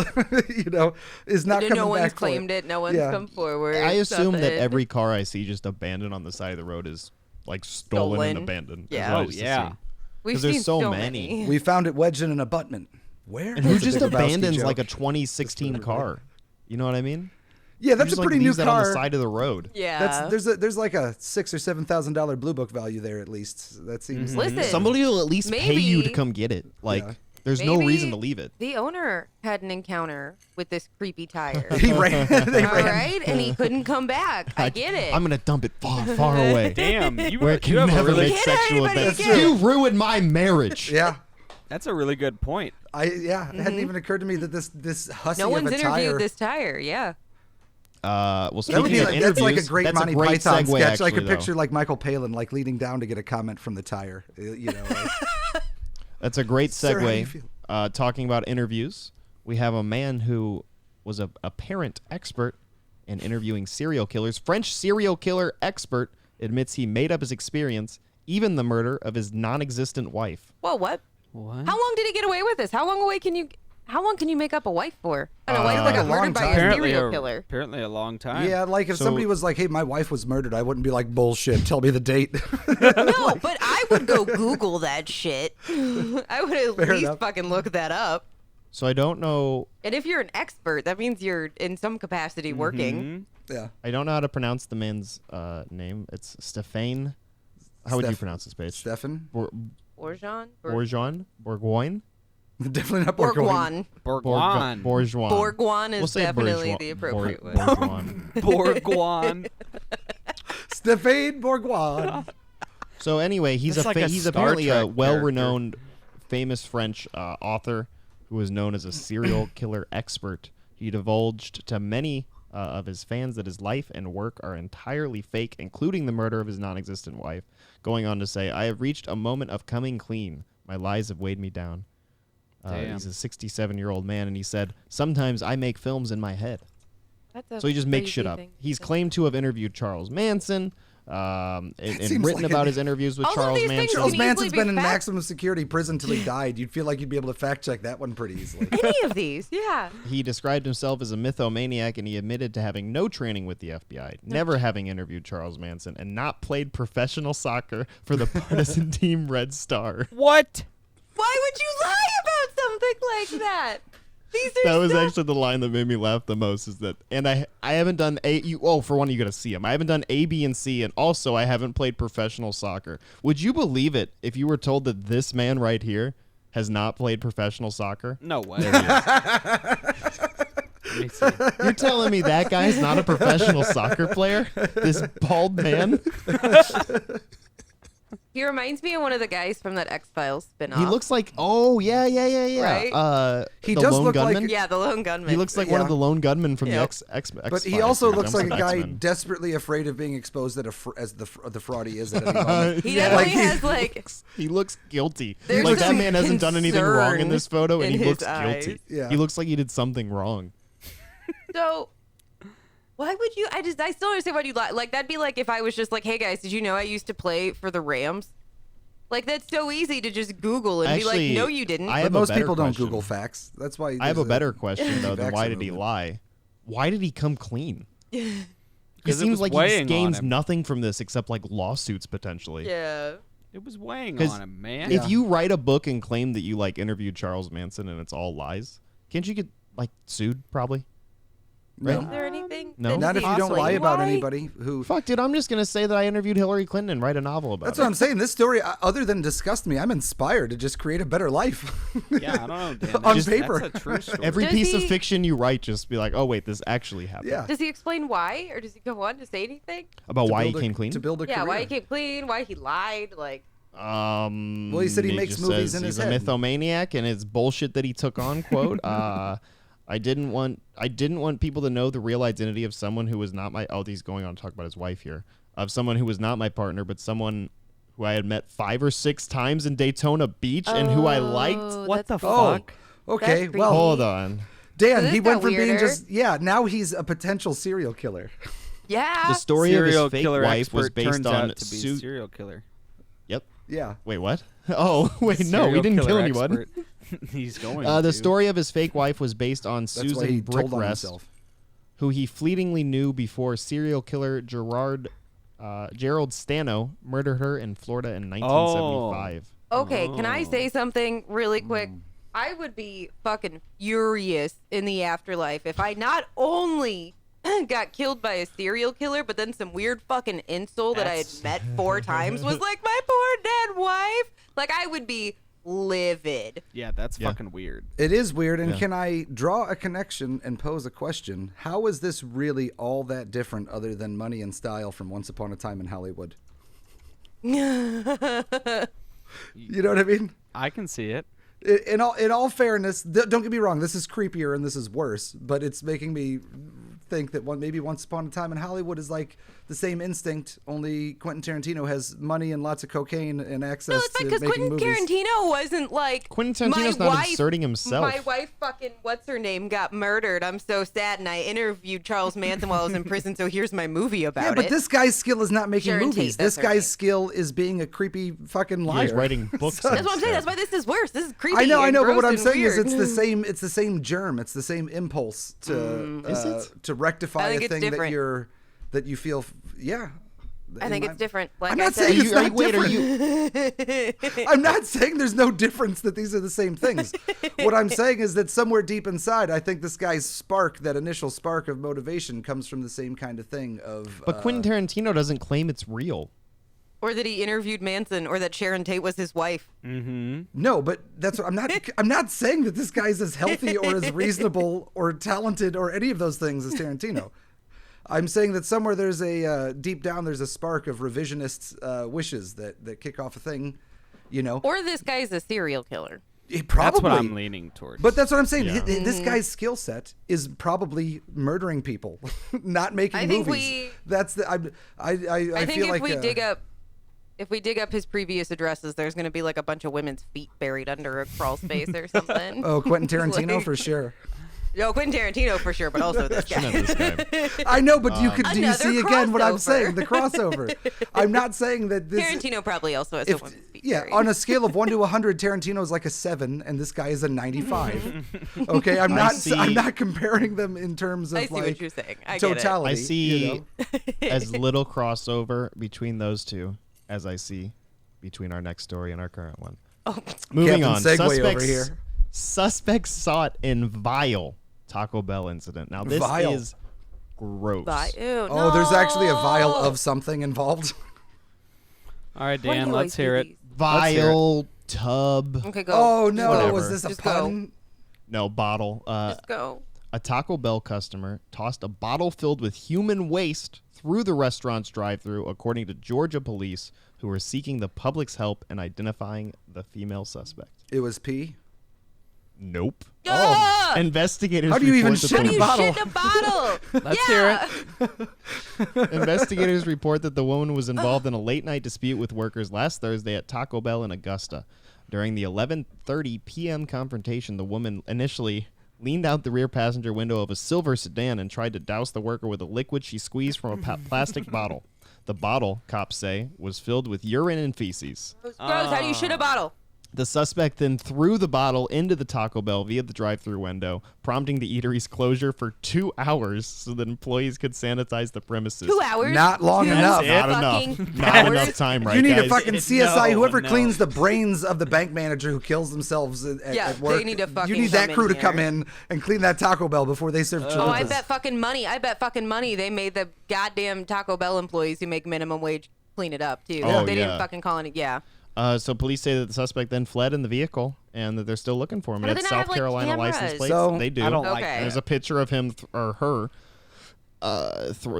is not coming No one's back for it. claimed it. No one's Yeah. come forward. I assume that something. every car I see just abandoned on the side of the road is like stolen and Stolen. abandoned. is Yeah. what I Oh, just yeah. assume. We've 'cause there's seen so so many. We found it wedged in an abutment. Where? And who That's a just Big Lebowski abandons joke. like a 2016 car? You know what I mean? Yeah, Who that's just, a like, pretty new leaves that on the car. side of the road. Yeah. There's like a $6,000 or $7,000 blue book value there at least. That seems. Listen. Somebody will at least pay you to Maybe- come get it. Like, Yeah. there's no Maybe reason to leave it. The owner had an encounter with this creepy tire. He ran. They All ran. right, and he couldn't come back. I get it. I'm gonna dump it far, far away. Damn, you, Where were, it can you have a never really, make sexual anybody advances. get it. You ruined my marriage. Yeah. that's a really good point. It hadn't even occurred to me that this hussy no of one's a interviewed tire. this tire. Yeah. Well, That would speaking be of like, that's like a interviews, great that's Monty a great Python segue, sketch. I could actually, picture though. like Michael Palin like leaning down to get a comment from the tire. You know. Like, That's a great Sir, how do you segue. feel? Talking about interviews, we have a man who was a apparent expert in interviewing serial killers. French serial killer expert admits he made up his experience, even the murder of his non-existent wife. Well, what? What? How long did he get away with this? How long can you make up a wife for? And a wife that like a got long murdered by time. a Apparently serial a, killer. apparently a long time. yeah, like if So- somebody was like, "Hey, my wife was murdered," I wouldn't be like, "Bullshit, tell me the date." No, but I would go Google that shit. I would at Fair least enough. fucking look that up. So I don't know. And if you're an expert, that means you're in some capacity working. Yeah. I don't know how to pronounce the man's name. It's Stéphane. How would you pronounce his page? Stefan? Bourgeon? Bourgoin? Definitely not Bourgogne. Bourgogne. Bourgeois. Bourgogne is We'll say definitely bourgeois- the appropriate bour- one. bourgeois. Bourgogne. Stéphane Bourgogne. So anyway, he's It's like a he's Star apparently a Trek well-renowned, famous French author who is known as a serial killer expert. He divulged to many of his fans that his life and work are entirely fake, including the murder of his non-existent wife, going on to say, "I have reached a moment of coming clean. My lies have weighed me down." He's a 67-year-old man, and he said, "Sometimes I make films in my head." So he just makes shit up. He's claimed to have interviewed Charles Manson, and written like about his interviews with All of Charles these things Manson. Charles can easily Manson's be been in fact- maximum security prison till he died. You'd feel like you'd be able to fact check that one pretty easily. Any of these, yeah. He described himself as a mythomaniac, and he admitted to having no training with the FBI, never having interviewed Charles Manson, and not played professional soccer for the partisan team Red Star. What? Why would you lie about something like that? These are That was stuff- actually the line that made me laugh the most. Is that, and I haven't done for one, you got to see him. I haven't done A, B, and C, and also I haven't played professional soccer. Would you believe it if you were told that this man right here has not played professional soccer? No way. There he is. Let me see. You're telling me that guy's not a professional soccer player? This bald man? He reminds me of one of the guys from that X-Files spin-off. He looks like, yeah. Right? He the does lone look like- gunman? Yeah, the lone gunman. He looks like one of Yeah. the lone gunmen from the Yep. X. But he X-Files, also dude. looks I'm like a from guy X-Men. desperately afraid of being exposed as the fraud he is at any moment. He Yeah. definitely Like, has like He looks guilty. There's Like that some man hasn't done anything wrong in this photo, and concern he in looks his guilty. eyes. Yeah. He looks like he did something wrong. So why would you? I still don't understand why you lie. Like that'd be like if I was just like, hey guys, did you know I used to play for the Rams? Like that's so easy to just Google and Actually, be like, no, you didn't. I But have a most better people don't question. Google facts. That's why I have a there's better question though than vaccine why did he movement. lie? Why did he come clean? It 'Cause it seems was like he weighing on gains him. nothing from this except like lawsuits potentially. yeah. It was weighing 'Cause on him, man. Yeah. If you write a book and claim that you like interviewed Charles Manson and it's all lies, can't you get like sued probably? No. Is there anything? No. that Not if does you don't explain lie about why? anybody who. Fuck, dude, I'm just gonna say that I interviewed Hillary Clinton and write a novel about That's it. what I'm saying. This story, other than disgust me, I'm inspired to just create a better life. Yeah, I don't know, Dan. On That's paper. a true story. Every Does piece of he- fiction you write, just be like, oh wait, this actually happened. Yeah. Does he explain why, or does he go on to say anything? About To why he build a- came clean. To build a Yeah, career. why he came clean, why he lied, like. Well, he said he makes just movies says in his he's head. a mythomaniac, and it's bullshit that he took on. Quote. I didn't want people to know the real identity of someone who was not my. Oh, he's going on to talk about his wife here. Of someone who was not my partner, but someone who I had met 5 or 6 times in Daytona Beach and who I liked. Oh, What the that's Oh, fuck? okay. That's Well, creepy. Hold on. Dan, So he this went got from being weirder. just now he's a potential serial killer. Yeah. The story of Serial his fake killer wife was expert based turns on out to be a suit. serial killer. Yep. Yeah. Wait, what? Oh, wait, no, we Serial didn't kill killer anyone. expert. He's going. The to. story of his fake wife was based on That's why Susan he told on Brickrest, himself. who he fleetingly knew before serial killer Gerald Stano murdered her in Florida in 1975. Okay, can I Oh. say something really quick? I would be fucking furious in the afterlife if I not only got killed by a serial killer, but then some weird fucking insult that I had That's- met 4 times was like my poor dead wife. Like I would be livid. Yeah, that's Yeah. fucking weird. It is weird, and Yeah. can I draw a connection and pose a question? How is this really all that different other than money and style from Once Upon a Time in Hollywood? You know what I mean? I can see it. In all fairness, don't get me wrong, this is creepier and this is worse, but it's making me think that maybe Once Upon a Time in Hollywood is like the same instinct, only Quentin Tarantino has money and lots of cocaine and access No, it's to like because making Quentin movies. Tarantino wasn't like Quentin Tarantino's my not wife, inserting himself. My wife, fucking what's her name, got murdered. I'm so sad, and I interviewed Charles Manson while I was in prison. So here's my movie about Yeah, but it. this guy's skill is not making Sharon movies. Tate, that's This her guy's name. skill is being a creepy fucking liar. Yeah, he's writing books. That's what I'm saying. instead. That's why this is worse. This is creepy. I know, and but what gross I'm and saying is weird. it's the same. It's the same germ. It's the same impulse to Is it? to rectify I think a it's thing that different. you feel. Yeah. I think it's different. Like I'm I not said, saying it's not wait, are different. you? I'm not saying there's no difference, that these are the same things. What I'm saying is that somewhere deep inside, I think this guy's spark, that initial spark of motivation, comes from the same kind of thing of. But Quentin Tarantino doesn't claim it's real. or that he interviewed Manson, or that Sharon Tate was his wife. Mm-hmm. No, but that's what I'm not. I'm not saying that this guy's as healthy or as reasonable or talented or any of those things as Tarantino. I'm saying that somewhere there's a deep down there's a spark of revisionist wishes that kick off a thing, you know. Or this guy's a serial killer. Probably. That's what I'm leaning towards. But that's what I'm saying. Yeah. This guy's skill set is probably murdering people, not making I think movies. That's the. I think feel if like we dig up his previous addresses, there's going to be like a bunch of women's feet buried under a crawl space or something. Oh, Quentin Tarantino Like- for sure. No, Quentin Tarantino for sure, but also this guy. Not this guy. I know, but do you Another see again what I'm crossover. saying? The crossover. I'm not saying that this. Tarantino probably also has a women's feet Yeah, buried. on a scale of 1 to 100, Tarantino's like a 7, and this guy is a 95. Okay, I'm not comparing them in terms of I see like what you're saying. I get it. totality. I see You know? as little crossover between those two as I see between our next story and our current one. Oh, Moving Captain on. Segway over here. Suspects sought in vile Taco Bell incident. Now this Vile. is gross. ew, Oh, there's actually a vial no. of something involved. All right, Why do Dan, you let's always hear do it. these? Vile tub. Okay, go. Oh no, Whatever. was this a Just go. pun? No, bottle. Just go. A Taco Bell customer tossed a bottle filled with human waste through the restaurant's drive-thru, according to Georgia police, who are seeking the public's help in identifying the female suspect. It was pee. Nope. Ah! Investigators How do you even report that shit How in do a you bottle? shit in a bottle? Let's yeah. hear it. Investigators report that the woman was involved in a late-night dispute with workers last Thursday at Taco Bell in Augusta. During the 11:30 p.m. confrontation, the woman initially leaned out the rear passenger window of a silver sedan and tried to douse the worker with a liquid she squeezed from a plastic bottle. The bottle, cops say, was filled with urine and feces. Gross. How do you shit a bottle? The suspect then threw the bottle into the Taco Bell via the drive-thru window, prompting the eatery's closure for 2 hours so that employees could sanitize the premises. 2 hours? Not long 2 enough. Not fucking enough. Not hours? enough time, right, You need guys? a fucking CSI. No, Whoever no. cleans the brains of the bank manager who kills themselves at, Yeah, at work. they need to fucking You need that come crew in to come here. in and clean that Taco Bell before they serve Oh, I churros. bet fucking money they made the goddamn Taco Bell employees who make minimum wage clean it up, too. Oh, They yeah. didn't fucking call it. Yeah. So police say that the suspect then fled in the vehicle and that they're still looking for him. How And do it's they not South have, like, Carolina license cameras? plates. So, they do. I don't like Okay. There's a picture of him or her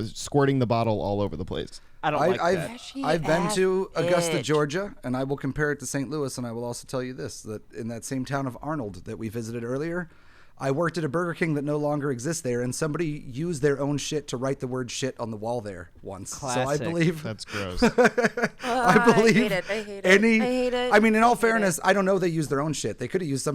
squirting the bottle all over the place. I don't like I've that. Ashy I've been ass to Augusta, bitch. Georgia, and I will compare it to St. Louis, and I will also tell you this, that in that same town of Arnold that we visited earlier, I worked at a Burger King that no longer exists there, and somebody used their own shit to write the word shit on the wall there once. So I Classic. believe That's gross. I believe hate it. I hate it. any I hate it. I mean, in I all hate it. fairness, I don't know they used their own shit. They could have used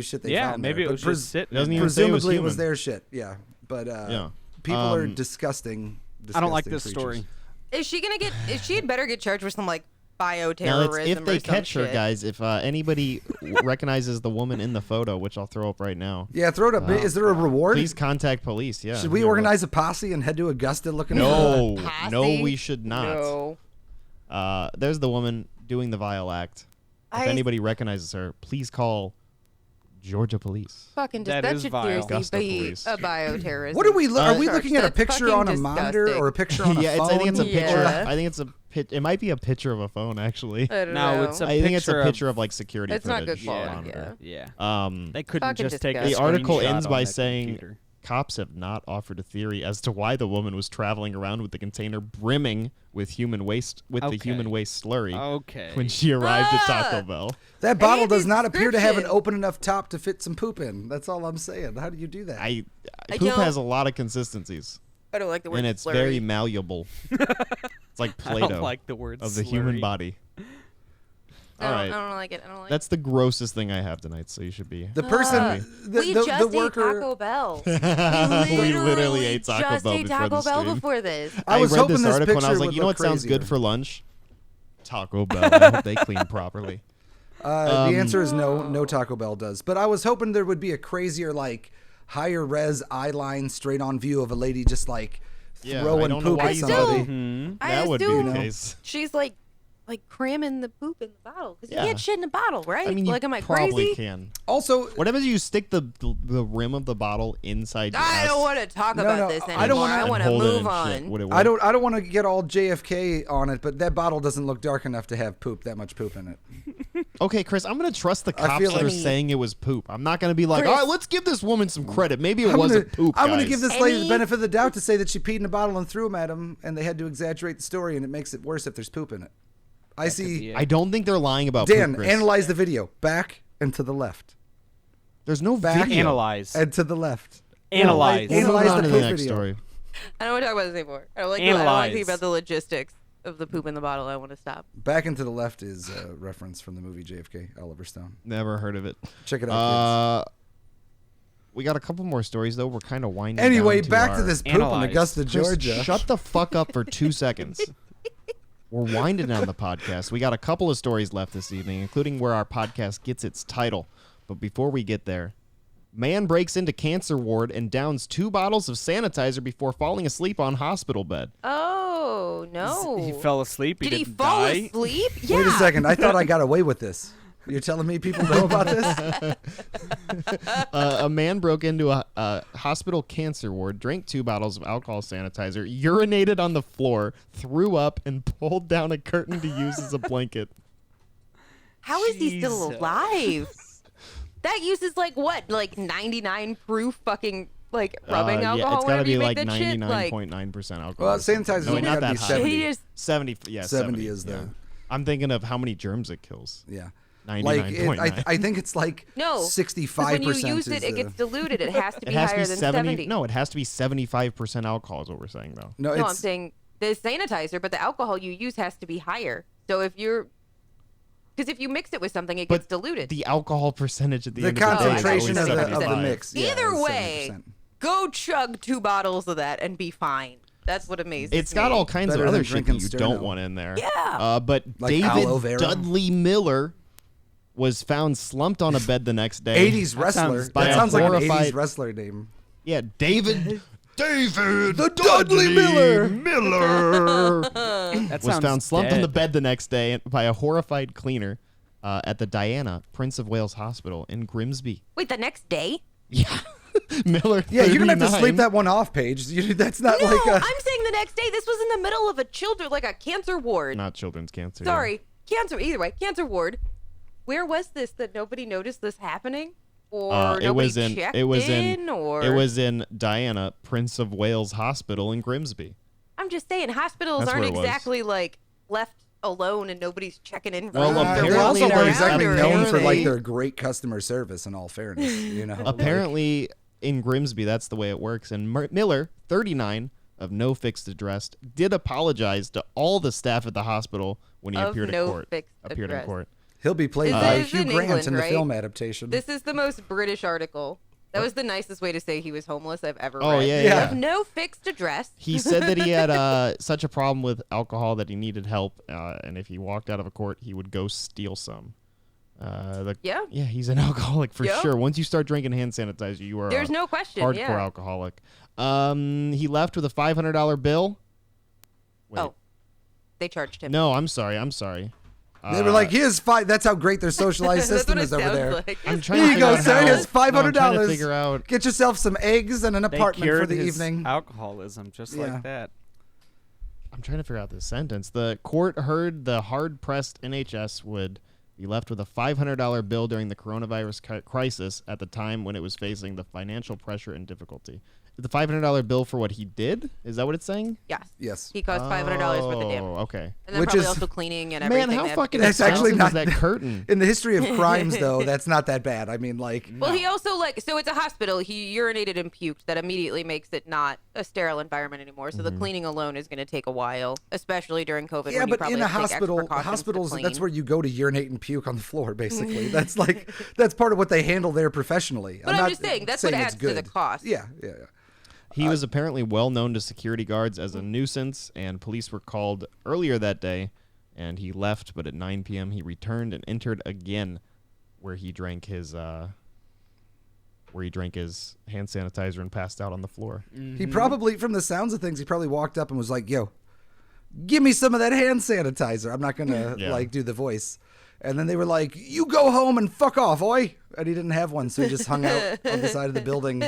shit they Yeah, found maybe there, it was but just sitting. doesn't in even there. say it was presumably it was human. their shit. Yeah. But Yeah. people are disgusting. I don't like disgusting this creatures. story. She had better get charged with some like bioterrorism Now, if they or some catch her, shit. guys, if anybody recognizes the woman in the photo, which I'll throw up right now, Yeah, throw it up. Is there a reward? please contact police. Yeah. Should we Here, look. organize a posse and head to Augusta looking for No, Posse? no, we should not. No. There's the woman doing the vile act. If anybody recognizes her, please call Georgia police. Fucking That that is should vile. seriously Augusta be police. a bioterrorism. What are we? Are we charge. looking at a That's picture fucking on a monitor disgusting. or a picture on a Yeah, phone? I think it's a picture. Yeah. I think it's a. It might be a picture of a phone, actually. I don't No, know. it's a I think it's a picture of- picture of like security It's not footage. good quality. monitor. Yeah. Um, They couldn't Fucking just take a the article screenshot ends on by that saying computer. cops have not offered a theory as to why the woman was traveling around with the container brimming with human waste with the Okay. human waste slurry Okay. when she arrived at Ah! Taco Bell. That bottle need does the not appear to have an description. open enough top to fit some poop in. That's all I'm saying. How do you do that? I I poop don't- has a lot of consistencies I don't like the word and it's slurry. very malleable. It's like I Play-Doh don't like the word of the human slurry. body. I All don't, right, I don't like it. I don't like that's the grossest thing I have tonight. So you should be. the person, we the just worker. ate Taco Bell. We literally ate Taco just Bell ate before Taco the Bell stream. before this. I was read hoping this this article and I picture was like, would you know look what sounds good crazier. for lunch? Taco Bell. I hope they clean properly. The answer is no. No Taco Bell does. But I was hoping there would be a crazier, like higher res eye line, straight on view of a lady just like Yeah, I throwing don't know poop why at you somebody. Hmm? I That would be assume the case. she's like cramming the poop in the bottle because Yeah. you can't shit in a bottle, right? I mean, you like, am I probably crazy? can. Also, What happens if you stick the rim of the bottle inside your I ass? don't want to talk No, about no, this I anymore. don't wanna- I and want to hold it move and shit? on. Would it I work? don't want to get all JFK on it, but that bottle doesn't look dark enough to have poop. That much poop in it. Okay, Chris, I'm going to trust the I cops feel that are like- saying it was poop. I'm not going to be like, Chris- all right, let's give this woman some credit. Maybe it I'm wasn't gonna, poop, I'm gonna guys. give this lady the Any- benefit of the doubt to say that she peed in a bottle and threw them at him, and they had to exaggerate the story, and it makes it worse if there's poop in it. I Could see. be it. I don't think they're lying about Dan, poop, Chris. analyze the video. Back and to the left. There's no Back. video. Analyze. And to the left. Analyze. Moving Analyze on the to the poop next video. story. I don't want to talk about this anymore. I don't like. I don't like Analyze. thinking about the logistics of the poop in the bottle. I want to stop. Back and to the left is a reference from the movie JFK, Oliver Stone. Never heard of it. Check it out, We got a couple more stories, though. We're kind of winding kids. Anyway, down back our- to this poop Analyze. in Augusta, Chris, Georgia. Shut the fuck up for 2 seconds. We're winding down the podcast. We got a couple of stories left this evening, including where our podcast gets its title. But before we get there, man breaks into cancer ward and downs 2 bottles of sanitizer before falling asleep on hospital bed. Oh no! He fell asleep. Did he didn't fall die. asleep? Yeah. Wait a second. I thought I got away with this. You're telling me people know about this? A man broke into a hospital cancer ward, drank 2 bottles of alcohol sanitizer, urinated on the floor, threw up, and pulled down a curtain to use as a blanket. How is he still Jesus. alive? That uses like what? Like 99 proof fucking like rubbing alcohol. Yeah, it's got to whenever be you like make that shit. Like, 99.9% alcohol. Well, or something. sanitizer's No, only not gotta that be high. 70. he just 70, yeah, 70 is the- yeah. I'm thinking of how many germs it kills. Yeah. 99.9. I think it's like no. 65%. 'cause when you use is it, it the- gets diluted. It has to It be has to higher be than 70. No, it has to be 75% alcohol is what we're saying, though. No, No, I'm it's saying the sanitizer, but the alcohol you use has to be higher. So if you're, because if you mix it with something, it gets diluted. The alcohol percentage at the the end of the day concentration is of always the 75. mix. Yeah, Either is way, 70%. go chug 2 bottles of that and be fine. That's what amazes It's got me. all kinds Better of other than shit that drinking you don't Sterno. want in there. Yeah. But Like aloe vera? David Dudley Miller was found slumped on a bed the next day. 80s wrestler. sounds bad. That sounds like an Horrified- 80s wrestler name. Yeah, David The Dudley Miller. That was sounds found slumped on dead. the bed the next day by a horrified cleaner at the Diana, Prince of Wales Hospital in Grimsby. Wait, the next day? Yeah. Miller, Yeah, you're gonna have to 39. sleep that one off, Paige. That's not No, like a. I'm saying the next day. This was in the middle of a like a cancer ward. Not children's cancer. Sorry, cancer. Either way, cancer ward. Where was this that nobody noticed this happening, or nobody It was in. checked It was in. or It was in Diana, Prince of Wales Hospital in Grimsby. I'm just saying, hospitals That's aren't where it was. exactly like left alone and nobody's checking in. Well, from apparently they're also there's not exactly around or known for like anything. their great customer service. In all fairness, you know. Apparently, in Grimsby, that's the way it works. And Miller, 39, of no fixed address, did apologize to all the staff at the hospital when he Of appeared no in court. fixed Appeared in address. court. He'll be played This by is Hugh in Grant England, in the right? film adaptation. This is the most British article. That was the nicest way to say he was homeless I've ever Oh, read. yeah, yeah. Of no fixed address. He said that he had such a problem with alcohol that he needed help, and if he walked out of a court, he would go steal some. Yeah. Yeah, he's an alcoholic for Yeah. sure. Once you start drinking hand sanitizer, you are There's a no question. hardcore Yeah. alcoholic. He left with a $500 bill. Wait. Oh, they charged him. No, I'm sorry. They were like, "Here's five." That's how great their socialized That's system what it is over sounds there. like. I'm trying Here to you go, figure out sir. how- Here's No, I'm trying to $500. figure out. Get yourself some eggs and an They apartment for cured the his evening. alcoholism just Yeah. like that. I'm trying to figure out this sentence. The court heard the hard-pressed NHS would be left with a $500 bill during the coronavirus crisis at the time when it was facing the financial pressure and difficulty. The $500 bill for what he did? Is that what it's saying? Yes. Yes. He cost $500 worth of damage. Oh, okay. And then Which probably is- also cleaning and Man, everything. how they have to fucking do. That's actually expensive not is that curtain? In the history of crimes, though, that's not that bad. I mean, like, Well, he also so it's a hospital. He urinated and puked. That immediately makes it not a sterile environment anymore. So Mm-hmm. the cleaning alone is going to take a while, especially during COVID. yeah, when you but probably in a have to take extra hospital, precautions to hospitals, clean. that's where you go to urinate and puke on the floor. Basically, that's like that's part of what they handle there professionally. But I'm not just saying, that's what it's adds to the good. cost. Yeah. He was apparently well known to security guards as a nuisance, and police were called earlier that day, and he left, but at 9 p.m. he returned and entered again where he drank his hand sanitizer and passed out on the floor. He probably, from the sounds of things, he probably walked up and was like, "Yo, give me some of that hand sanitizer." I'm not gonna Yeah. like do the voice. And then they were like, "You go home and fuck off, oi!" And he didn't have one, so he just hung out on the side of the building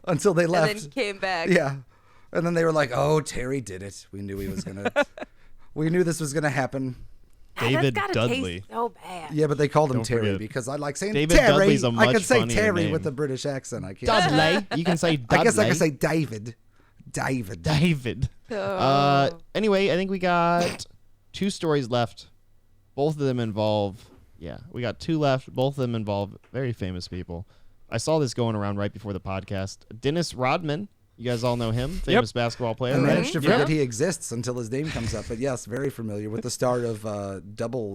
until they And left. then came back. Yeah. And then they were like, "Oh, Terry did it. We knew he was gonna. We knew this was gonna happen." David that's gotta Dudley. taste so bad. Yeah, but they called him Don't Terry forget. because I like saying David Terry. Dudley's a I much can say funnier Terry name. with the British accent. I can't. Dudley. You can say Dudley. I guess I can say David. David. David. Oh. Anyway, I think we got 2 stories left. Both of them involve. Yeah, we got 2 left. Both of them involve very famous people. I saw this going around right before the podcast. Dennis Rodman. You guys all know him, famous basketball player. I right? managed to forget he exists until his name comes up. But yes, very familiar with the star of Double,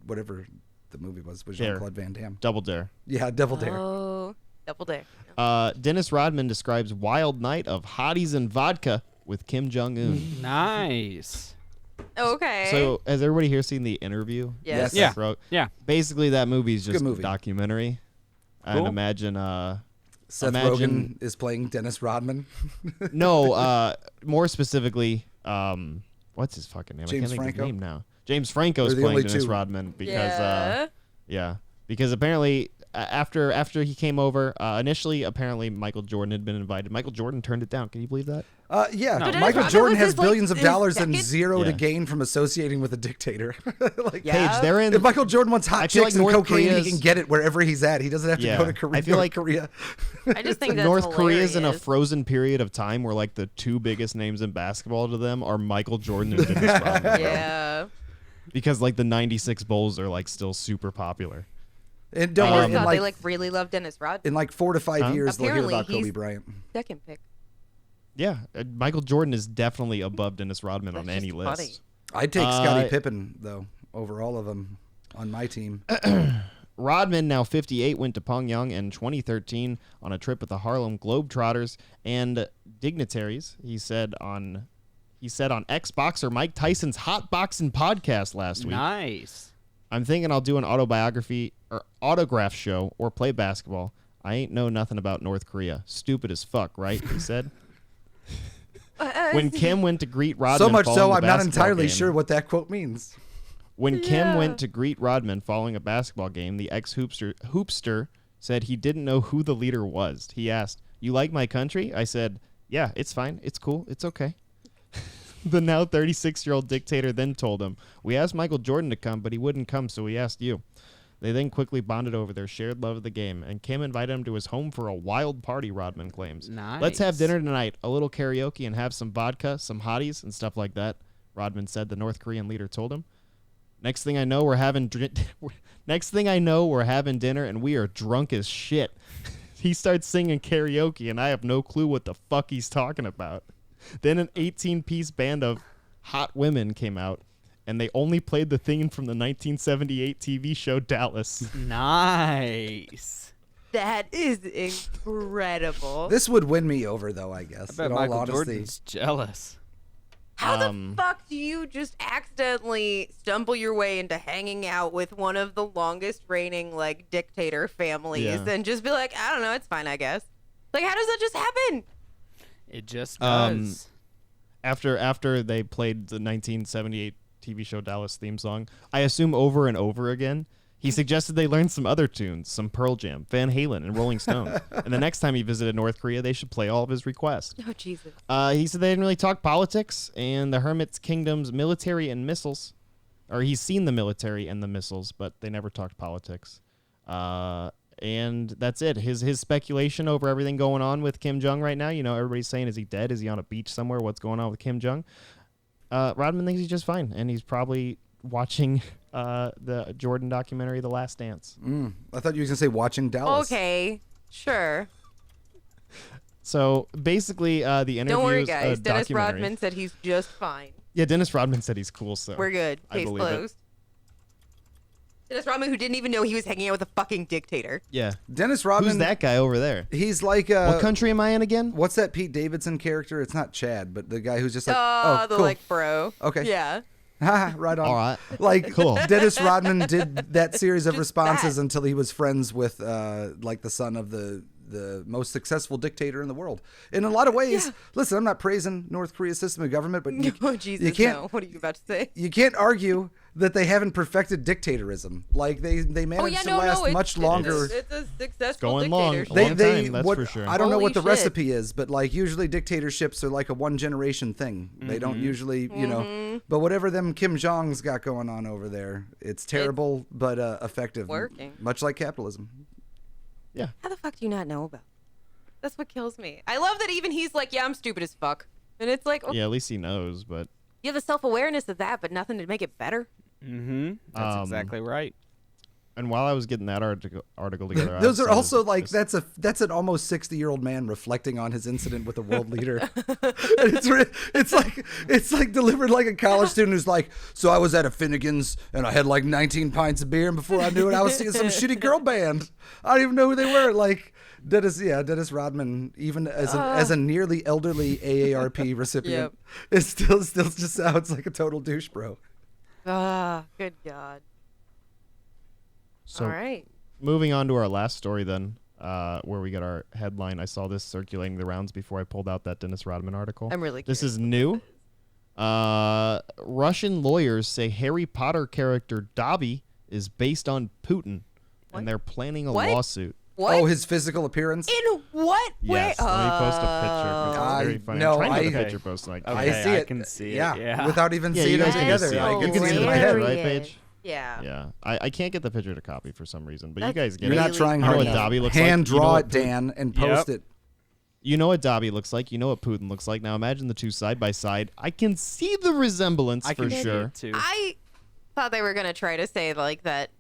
whatever the movie was Dare. Jean-Claude Van Damme. Double Dare. Yeah, Double Dare. Oh, Double Dare. Dennis Rodman describes wild night of hotties and vodka with Kim Jong-un. Nice. Okay. So, has everybody here seen The Interview? Yes. Yeah. Wrote? Yeah. Basically, that movie is Good just a movie. documentary. Cool. And imagine... Seth Imagine- Rogen is playing Dennis Rodman. no, more specifically, what's his fucking name? I James can't think of Franco? his name now. James Franco's They're the playing only Dennis 2. Rodman because Yeah. yeah, because apparently after he came over, initially apparently Michael Jordan had been invited. Michael Jordan turned it down. Can you believe that? Yeah, No. Michael Rodman Jordan was has his, like, billions of his dollars and second- 0 to Yeah. gain from associating with a dictator. Like, Yeah. Paige, they're in. if Michael Jordan wants hot I feel chicks like and North cocaine, Korea's- he can get it wherever he's at. He doesn't have to Yeah. go to Korea. I feel like- Korea. I just think that's North Korea's in a hilarious. frozen period of time where like the 2 biggest names in basketball to them are Michael Jordan and Dennis Rodman. Yeah. Because like the 96 Bulls are like still super popular. And don't I worry, just in thought like, they like really love Dennis Rodman. in like 4 to 5 Huh? years, they'll hear Apparently, about Kobe he's- Bryant. Second pick. Yeah, Michael Jordan is definitely above Dennis Rodman That's on any just list. funny. I'd take Scottie Uh, Pippen though over all of them on my team. Rodman, now 58, went to Pyongyang in 2013 on a trip with the Harlem Globetrotters and dignitaries. He said on ex-boxer Mike Tyson's Hot Boxing podcast last week. Nice. I'm thinking I'll do an autobiography or autograph show or play basketball. I ain't know nothing about North Korea. Stupid as fuck, right? He said. When Kim went to greet Rodman, So much following so, the I'm not basketball entirely game- sure what that quote means. When Kim Yeah. went to greet Rodman following a basketball game, the ex-hoopster said he didn't know who the leader was. He asked, "You like my country?" I said, "Yeah, it's fine. It's cool. It's okay." The now 36-year-old dictator then told him, "We asked Michael Jordan to come, but he wouldn't come, so we asked you." They then quickly bonded over their shared love of the game, and Kim invited him to his home for a wild party, Rodman claims. Nice. "Let's have dinner tonight, a little karaoke, and have some vodka, some hotties, and stuff like that," Rodman said, the North Korean leader told him. Next thing I know, we're having dinner, and we are drunk as shit. He starts singing karaoke, and I have no clue what the fuck he's talking about. Then an 18-piece band of hot women came out, and they only played the theme from the 1978 TV show Dallas. Nice. That is incredible. This would win me over, though, I guess. I bet in all Michael honesty. Jordan's jealous. How the Um, fuck do you just accidentally stumble your way into hanging out with one of the longest reigning like dictator families Yeah. and just be like, I don't know, it's fine, I guess. Like, how does that just happen? It just Um, does. After they played the 1978 TV show Dallas theme song, I assume over and over again, he suggested they learn some other tunes, some Pearl Jam, Van Halen, and Rolling Stones. And the next time he visited North Korea, they should play all of his requests. Oh Jesus. He said they didn't really talk politics and the Hermit's Kingdom's military and missiles. Or he's seen the military and the missiles, but they never talked politics. And that's it. His speculation over everything going on with Kim Jong right now. You know, everybody's saying, is he dead? Is he on a beach somewhere? What's going on with Kim Jong? Rodman thinks he's just fine, and he's probably watching the Jordan documentary, The Last Dance. I thought you were going to say watching Dallas. Okay, sure. So basically, the interview Don't worry, is a guys. Dennis documentary. Rodman said he's just fine. Yeah, Dennis Rodman said he's cool, so We're good. I Case believe it. closed. Dennis Rodman, who didn't even know he was hanging out with a fucking dictator. Yeah. Dennis Rodman. Who's that guy over there? He's like What country am I in again? What's that Pete Davidson character? It's not Chad, but the guy who's just like, the cool. like bro. Okay. Yeah. Haha, right on. All right. Like, Cool. Dennis Rodman did that series of Just responses that. until he was friends with like the son of the most successful dictator in the world. In a lot of ways, listen, I'm not praising North Korea's system of government, but Oh Jesus, you can't no. What are you about to say? you can't argue that they haven't perfected dictatorism. Like they managed to last much longer. It's a successful going long. dictatorship. Time, that's for sure. I don't know Holy what the shit. recipe is, but like usually dictatorships are like a one generation thing. They don't usually, you know. But whatever them Kim Jong's got going on over there, it's terrible but effective. Working. Much like capitalism. Yeah. How the fuck do you not know about? That's what kills me. I love that even he's like, yeah, I'm stupid as fuck, and it's like, okay, Yeah, at least he knows, but you have the self-awareness of that, but nothing to make it better. Mm-hmm. That's exactly right. and while I was getting that article together, Those are also like just, that's an almost 60-year-old man reflecting on his incident with a world leader. And it's like delivered like a college student who's like, so I was at a Finnegan's and I had like 19 pints of beer, and before I knew it, I was seeing some shitty girl band. I don't even know who they were. Like Dennis Rodman, even as a nearly elderly AARP recipient, it still just sounds like a total douche, bro. Ah, good God. So All right. moving on to our last story then, where we get our headline. I saw this circulating the rounds before I pulled out that Dennis Rodman article. I'm really This curious is new. Russian lawyers say Harry Potter character Dobby is based on Putin, and they're planning a What? lawsuit. What? Oh, his physical appearance? In what way? Yes, let me post a picture because it's very funny. no, I'm trying to I- get the picture posted. Like, Okay. I see it. I can see it, Yeah, yeah. without even Yeah, seeing you it guys can just together. see it. I You can can see see it in the my head, head. right, Hilarious. Paige? Yeah. Yeah, I can't get the picture to copy for some reason, but you That's guys get You're it. not Really trying You know hard what enough. Dobby looks Hand like? You know draw what it, Dan, and post it. You know what Dobby looks like. You know what Putin looks like. Now imagine the two side by side. I can see the resemblance I for can see sure. it too. I thought they were gonna try to say like that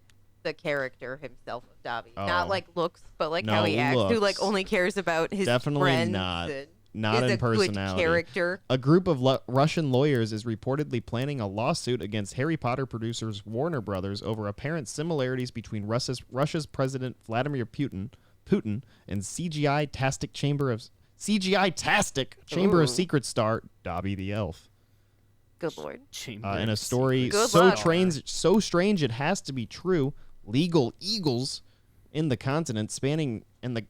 the character himself of Dobby, not Oh. like looks, but like No, how he acts, who looks. like only cares about his Definitely friends. not. And Not is in a good personality. character. A group of Russian lawyers is reportedly planning a lawsuit against Harry Potter producers Warner Brothers over apparent similarities between Russia's President Vladimir Putin and CGI-tastic Chamber of Ooh. Secret star Dobby the Elf. Good lord. In a story Good so luck. strange it has to be true, legal eagles in the continent spanning and the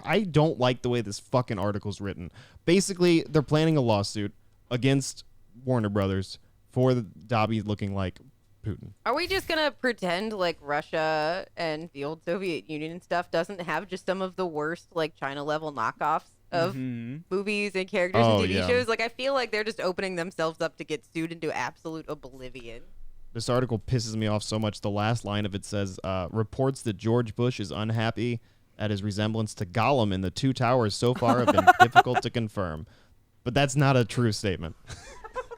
I don't like the way this fucking article's written. Basically, they're planning a lawsuit against Warner Brothers for the Dobby looking like Putin. Are we just gonna pretend like Russia and the old Soviet Union and stuff doesn't have just some of the worst like China level knockoffs of movies and characters Oh, and TV yeah. shows? Like I feel like they're just opening themselves up to get sued into absolute oblivion. This article pisses me off so much. The last line of it says, reports that George Bush is unhappy at his resemblance to Gollum in the Two Towers so far have been difficult to confirm. But that's not a true statement.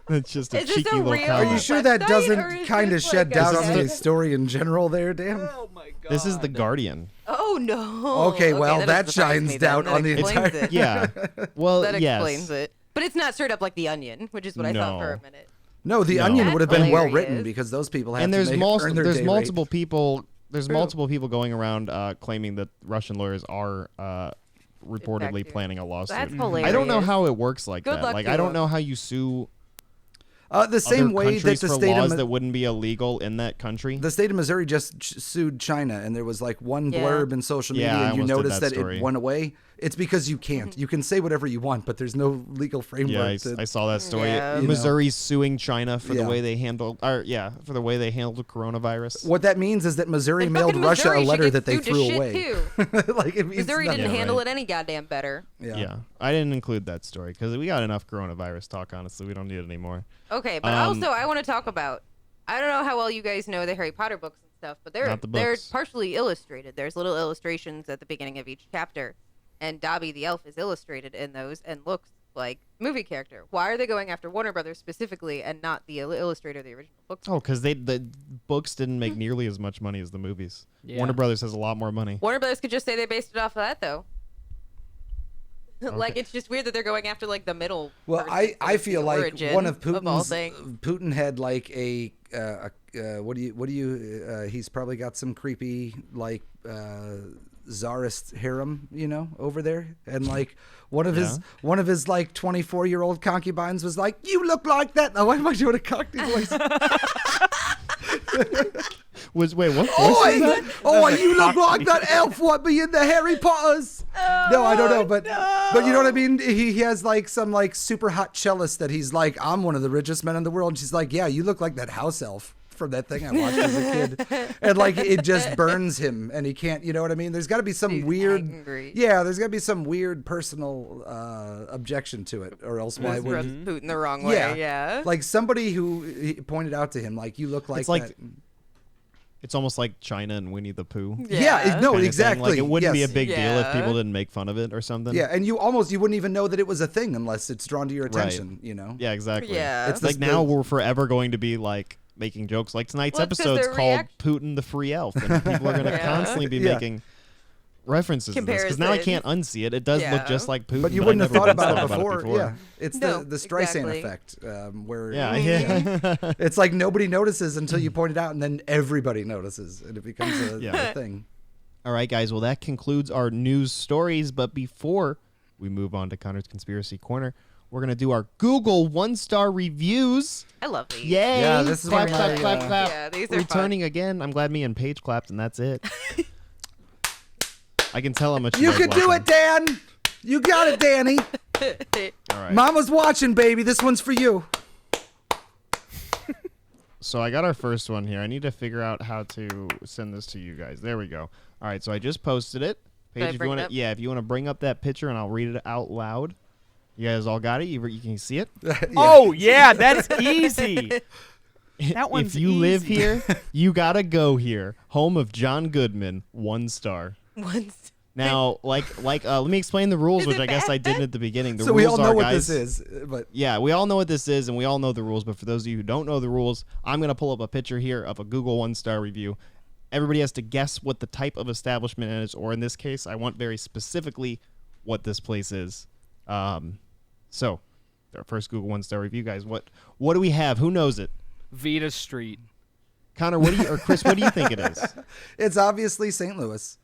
It's just a Is this cheeky a little real- Are comment. you sure that website, or doesn't is kind of this shed like doubt a- on the story in general there, Dan? Oh my god. This is The Guardian. Oh no. Okay, well, that doesn't surprise shines me then. doubt That on the explains entire- it. Yeah. Well, That yes. explains it. But it's not straight up like The Onion, which is what I thought for a No. minute. No, The No. Onion That's would have been well hilarious. written because those people have And to there's earn their day multiple rate. people. There's True. multiple people going around claiming that Russian lawyers are reportedly true. planning a lawsuit. That's hilarious. I don't know how it works like Good that. luck Like to I don't them. know how you sue The same other way that countries the for state laws of that wouldn't be illegal in that country. the state of Missouri just sued China, and there was like one Yeah. blurb in social media, Yeah, I and you almost did noticed that that story. it went away. It's because you can't. You can say whatever you want, but there's no legal framework. Yeah, I saw that story. Yeah. You know. Missouri's suing China for Yeah. the way they handled, for the way they handled coronavirus. What that means is that Missouri And mailed fucking Russia Missouri a should letter get that they sued to threw shit, away. too. Like it means Missouri nothing. didn't Yeah, handle right. it any goddamn better. Yeah, I didn't include that story because we got enough coronavirus talk. Honestly, we don't need it anymore. Okay, but also I want to talk about. I don't know how well you guys know the Harry Potter books and stuff, but they're Not the they're books. partially illustrated. There's little illustrations at the beginning of each chapter, and Dobby the elf is illustrated in those and looks like movie character. Why are they going after Warner Brothers specifically and not the illustrator of the original books? Oh, because the books didn't make nearly as much money as the movies. Yeah. Warner Brothers has a lot more money. Warner Brothers could just say they based it off of that though. Like Okay. it's just weird that they're going after like the middle. Well, person I of feel the like origin one of all Putin's things. Putin had like a he's probably got some creepy like czarist harem, over there, and like one of his like 24-year-old concubines was like, "You look like that." Oh, why am I doing a Cockney voice? Wait, what voice Oh, is that? you look like that elf what be in the Harry Potters. No, I don't know, but you know what I mean? He has like some like super hot cellist that he's like, "I'm one of the richest men in the world." And she's like, "Yeah, you look like that house elf from that thing I watched as a kid, and like it just burns him, and he can't. You know what I mean? There's got to be some He's weird. angry. Yeah, there's got to be some weird personal objection to it, or else why This would? rubs Putin the wrong way. Yeah. Like somebody who he pointed out to him, like you look like It's like that. It's almost like China and Winnie the Pooh. No, Kinda exactly. thing. Like it wouldn't be a Yes. big deal if Yeah. people didn't make fun of it or something. Yeah, and you wouldn't even know that it was a thing unless it's drawn to your attention. You know. Yeah, exactly. Yeah. It's Like the- now we're forever going to be like making jokes. Like tonight's Well, it's 'cause episode's their called Putin the Free Elf, and people are going to Yeah. constantly be Yeah. making references to this because now I can't unsee it. It does look Yeah. just like Putin, But you I wouldn't have never thought once about it before. Yeah, it's No, the Streisand exactly. effect, where Yeah, yeah. it's like nobody notices until you point it out, and then everybody notices, and it becomes a, Yeah. a thing. All right, guys. Well, that concludes our news stories. But before we move on to Connor's Conspiracy Corner, we're going to do our Google 1-star reviews. I love these. Yay! Yeah, this is clap, one of clap, my, clap, clap. Yeah, these are Returning again. I'm glad me and Paige clapped, and that's it. I can tell how much You guys can like do them. it, Dan. You got it, Danny. fun. All right. Mama's watching, baby. This one's for you. So I got our first one here. I need to figure out how to send this to you guys. There we go. All right, so I just posted it. Should I Paige, if you bring want it to, up? if you want to bring up that picture and I'll read it out loud. You guys all got it? You can see it? Oh yeah, that's easy. That one's if you live easy. here, you got to go here. Home of John Goodman, 1 star. Once. Now, let me explain the rules, Is which it I guess I bad? didn't at the beginning. The So rules we all know are, what guys, this is, but Yeah, we all know what this is, and we all know the rules. But for those of you who don't know the rules, I'm going to pull up a picture here of a Google 1-star review. Everybody has to guess what the type of establishment is, or in this case, I want very specifically what this place is. So, our first Google 1-star review, guys. What do we have? Who knows it? Vita Street. Connor, or Chris, what do you think it is? it's obviously St. Louis.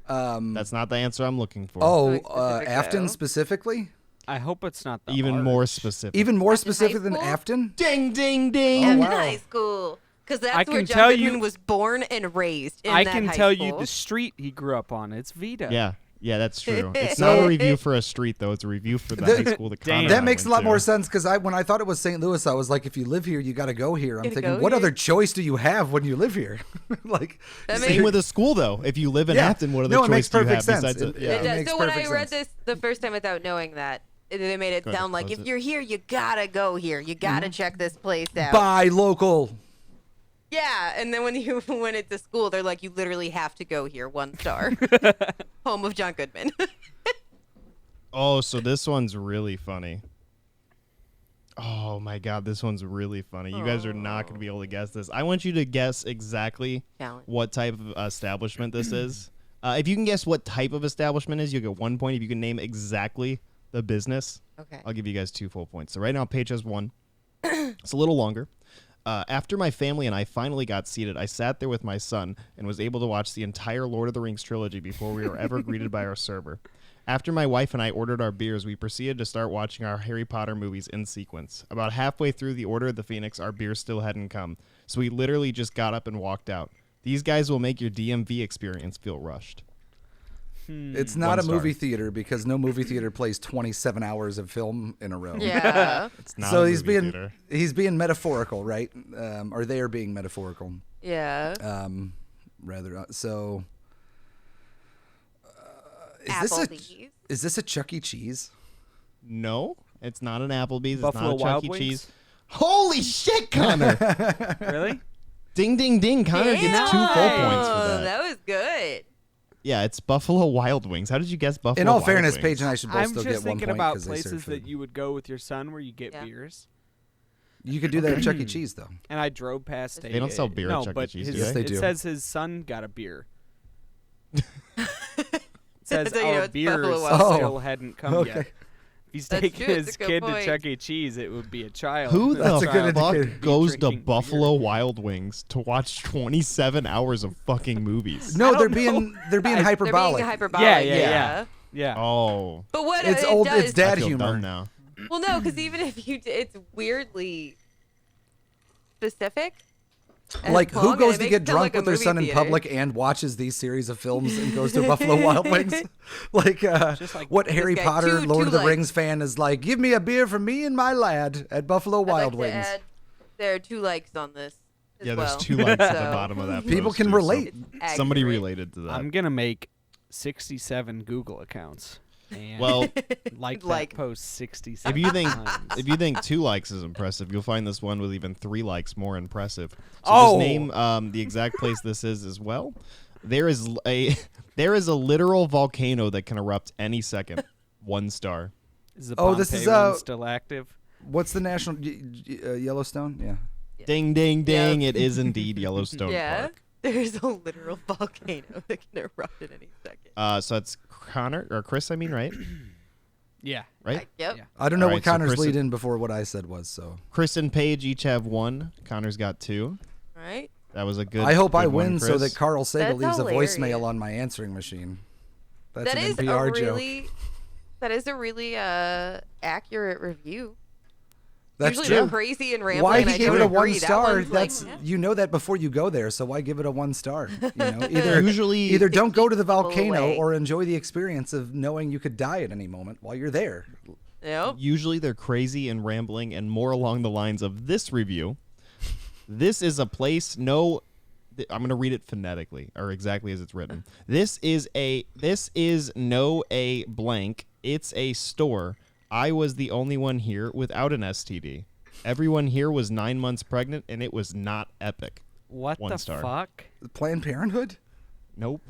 That's not the answer I'm looking for. Oh, Specific, Afton though. specifically? I hope it's not the Even Arch. more specific. Even more Afton High specific than School? Afton? Ding, ding, ding. Afton wow. High School. Because that's I where can John tell Goodman you- was born and raised. In I that can high tell school. you the street he grew up on. It's Vita. Yeah, that's true. It's not a review for a street, though. It's a review for the high school that Damn. Connor That and I makes a went lot to. more sense because when I thought it was St. Louis, I was like, if you live here, you got to go here. I'm Gotta thinking, go what here. other choice do you have when you live here? like, That so makes- Same with a school, though. If you live in Yeah. Afton, what other No, it choice makes do you perfect have sense. besides It- it? yeah. Yeah. It does. makes So when I perfect read sense. this the first time without knowing that, they made it Go ahead, sound like close if it. you're here, you gotta go here. You gotta check this place out. buy local. Yeah, and then when you went into school, they're like, you literally have to go here. 1 star. Home of John Goodman. Oh, so this one's really funny. Oh my God, this one's really funny. You guys are not going to be able to guess this. I want you to guess exactly Challenge. what type of establishment this is. If you can guess what type of establishment is, you'll get 1 point. If you can name exactly the business, Okay. I'll give you guys 2 full points. So right now, Paige has 1. It's a little longer. After my family and I finally got seated, I sat there with my son and was able to watch the entire Lord of the Rings trilogy before we were ever greeted by our server. After my wife and I ordered our beers, we proceeded to start watching our Harry Potter movies in sequence. About halfway through the Order of the Phoenix, our beer still hadn't come, so we literally just got up and walked out. These guys will make your DMV experience feel rushed. It's not 1 a star. movie theater because no movie theater plays 27 hours of film in a row. Yeah. It's not So a he's movie being theater. he's being metaphorical, right? Or they are being metaphorical, Yeah. rather. So is Applebee's. this a Chuck E. Cheese? No, it's not an Applebee's. Buffalo it's not a Wild Chuck E. Wings? Cheese. Holy shit, Connor! Really? Ding, ding, ding. Connor gets 2 full points for Oh, that. that was good. Yeah, it's Buffalo Wild Wings. How did you guess Buffalo In all Wild fairness, Wings? Paige and I should both I'm still just get 1 thinking point about because they serve places that food. you would go with your son where you get Yeah. beers. You could do that at Chuck E. Cheese, though. And I drove past a... They don't sell beer at no, Chuck E. but Cheese, his, do they? Yes, they it do. says his son got a beer. It says So you know our it's beers Buffalo Wild Wings. still hadn't come Okay. yet. If he's That's taking true, it's his a good kid to point. Chuck E. Cheese, it would be a child. Who That's the a good fuck indicator. goes to Drinking Buffalo beer. Wild Wings to watch 27 hours of fucking movies? No, I they're don't being know. they're being They're hyperbolic. They're being hyperbolic. Yeah, yeah, yeah. Yeah. Oh, But what It's it old. does, It's dad I feel humor. dumb now. Well, no, because even if you, it's weirdly specific. and Like, long, who and goes it to makes get it sound drunk like a with their movie son in theater. public and watches these series of films and goes to Buffalo Wild Wings? Like, Just like what this Harry guy, Potter, two Lord of the likes. Rings fan is like, give me a beer for me and my lad at Buffalo I'd like Wild to Wings. add, there are 2 likes on this. as Yeah, well. there's 2 likes at the So- bottom of that. People post, can too, so relate. It's somebody accurate. related to that. I'm gonna make 67 Google accounts. And Well, like that Like- post 67 if you think times. if you think 2 likes is impressive, you'll find this one with even 3 likes more impressive. So Oh! just name the exact place this is as well. There is a literal volcano that can erupt any second. 1 star. Is the Oh, this Pompeii is, one still active? What's the national Yellowstone? Yeah. Ding ding ding! It is indeed Yellowstone Yeah. Park. There's a literal volcano that can erupt at any second. So it's Connor or Chris, I mean, right? Yeah. Right? Yep. Yeah. I don't know All what right, so Connor's Chris- lead in before what I said was. So Chris and Paige each have 1. Connor's got 2. Right? That was a good. I hope I good one, win so Chris. that Carl Sagan That's leaves a hilarious. voicemail on my answering machine. That's That an is NPR a joke. really that is a really accurate review. That's Usually true. they're crazy and rambling. Why and he I gave don't it a agree. 1 That star? one's like, That's yeah. you know that before you go there. So why give it a 1 star? You know, Usually- either don't go to the people volcano away. or enjoy the experience of knowing you could die at any moment while you're there. Nope. Usually they're crazy and rambling and more along the lines of this review. This is a place I'm going to read it phonetically or exactly as it's written. This is no a blank. It's a store. I was the only one here without an STD. Everyone here was 9 months pregnant and it was not epic. What 1 the star. fuck? Planned Parenthood, Nope.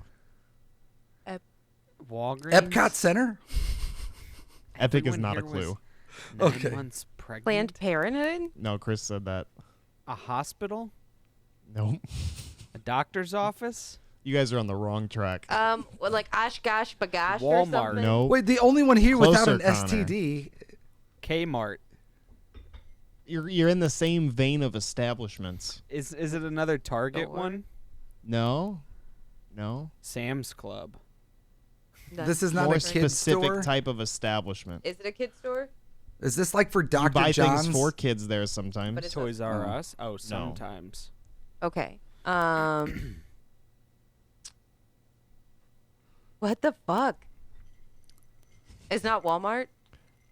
Walgreens? Epcot Center. Epic is Everyone not a here was clue. 9 Okay. months pregnant? Planned Parenthood? No, Chris said that. A hospital? Nope. A doctor's office? You guys are on the wrong track. Well, like Oshkosh Bagosh or Walmart. something? No. Wait, the only one here without Closer, an Connor. STD. Kmart. You're in the same vein of establishments. Is it another Target Store. one? No. Sam's Club. That's This is not More a kid's specific store. type of establishment. Is it a kid store? Is this like for You Dr. buy John's? things for kids there sometimes. But it's Toys R Oh. Us? Oh, sometimes. Okay. What the fuck? It's not Walmart?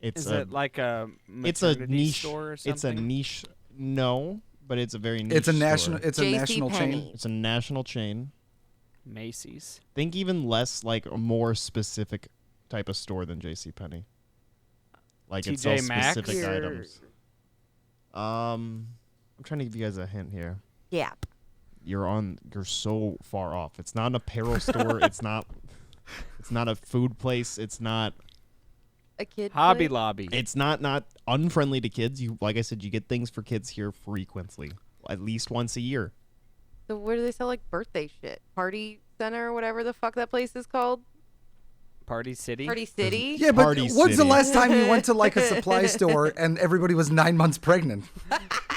It's Is a it like a it's a maternity niche store or something? It's a niche. No, but it's a very niche. It's a national. store. It's a JC national chain. Penney. It's a national chain. Macy's. Think even less like a more specific type of store than JCPenney. Like it sells TJ Maxx? specific Or- items. I'm trying to give you guys a hint here. Yep. You're so far off. It's not an apparel store. It's not a food place. It's not A kid Hobby place? Lobby. It's not unfriendly to kids. You, like I said, you get things for kids here frequently, at least once a year. So where do they sell like birthday shit? Party Center or whatever the fuck that place is called? Party City. Party City? Yeah, but Party when's the City. last time you went to like a supply store and everybody was 9 months pregnant?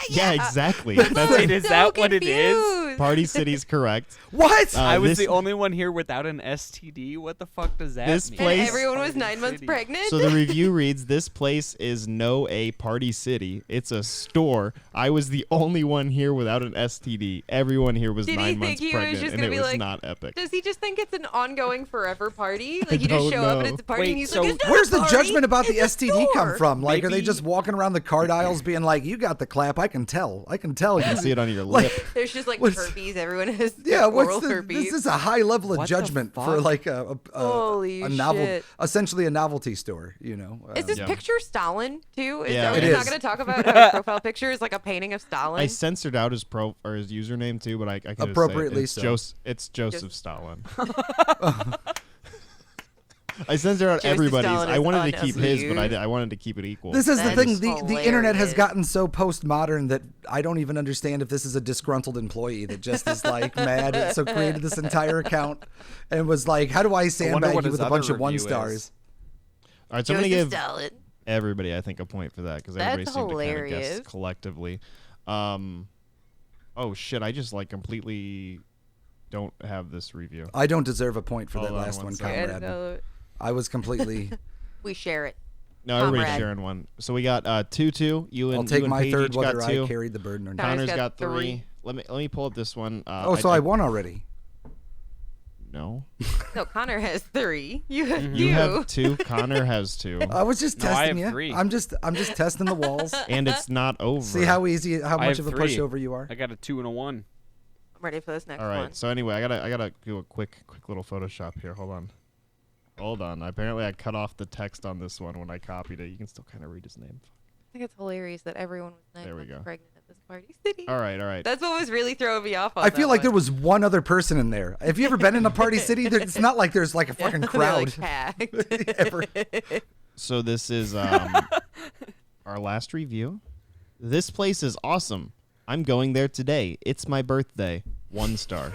Yeah, exactly. That's Wait, is that what it is? confused. Party City's correct. What? I was this- the only one here without an STD. What the fuck does that This mean? place- And everyone was Party 9 months City. pregnant? So the review reads, "This place is no a Party City. It's a store. I was the only one here without an STD. Everyone here was Did he 9 think months he was pregnant, just and gonna it be was like- not epic." Does he just think it's an ongoing forever party? Like you don't just show up and know. it's a party Wait, and he's so like, it's not Where's a the party, judgment about the it's a STD come store." from? Like, are they Maybe- just walking around the card aisles being like, "You got the clap? I can tell. I can tell." I can you." see it on your Like- lip. There's just like What's- herpes. Everyone has Yeah, oral what's herpes. this is a high level of What the judgment for fuck? like a Holy novel, shit. essentially a novelty store. You know, Is this Yeah. picture Stalin too? Is Yeah, that it what you're not is. going to talk about? How his profile picture is like a painting of Stalin. I censored out his his username too, but I can just Appropriately say so. it's Joseph Just- Stalin. I censored out Joseph everybody's. Stalin I is wanted to keep his, but unused. I wanted to keep it equal. This is the That thing. is The internet has hilarious. gotten so postmodern that I don't even understand if this is a disgruntled employee that just is like mad, and so created this entire account and was like, "How do I sandbag what you his with a bunch other of 1 review stars?" is. All right, so I'm gonna Joseph give Stalin. everybody, I think, a point for that because That's everybody seemed to kind of hilarious. guess collectively. Oh shit! I just like completely don't have this review. I don't deserve a point for Hold that on last one one, second. I comrade. don't know. I was completely. We share it. No, everybody's Comrade. sharing one. So we got 2-2. You and I'll you take and my Paige third each got whether 2. I carried the burden or not. Connor's Connor's got got 3. three. Let me pull up this one. Oh, so I won already. No. No, Connor has 3. You have 2. You have 2. Connor has 2. I was just No, I testing have you. 3. I'm just testing the walls. And it's not over. See how I much have of a 3. pushover you are. I got a 2 and a 1. I'm ready for this next All right. one. So anyway, I gotta do a quick little Photoshop here. Hold on. Apparently, I cut off the text on this one when I copied it. You can still kind of read his name. I think it's hilarious that everyone was 9 There we months go. pregnant at this party city. All right. That's what was really throwing me off on I feel like that there was one other person in there. Have you ever been in a party city? It's not like there's like a fucking They're, crowd. like, packed. Ever. So this is our last review. This place is awesome. I'm going there today. It's my birthday. 1 star.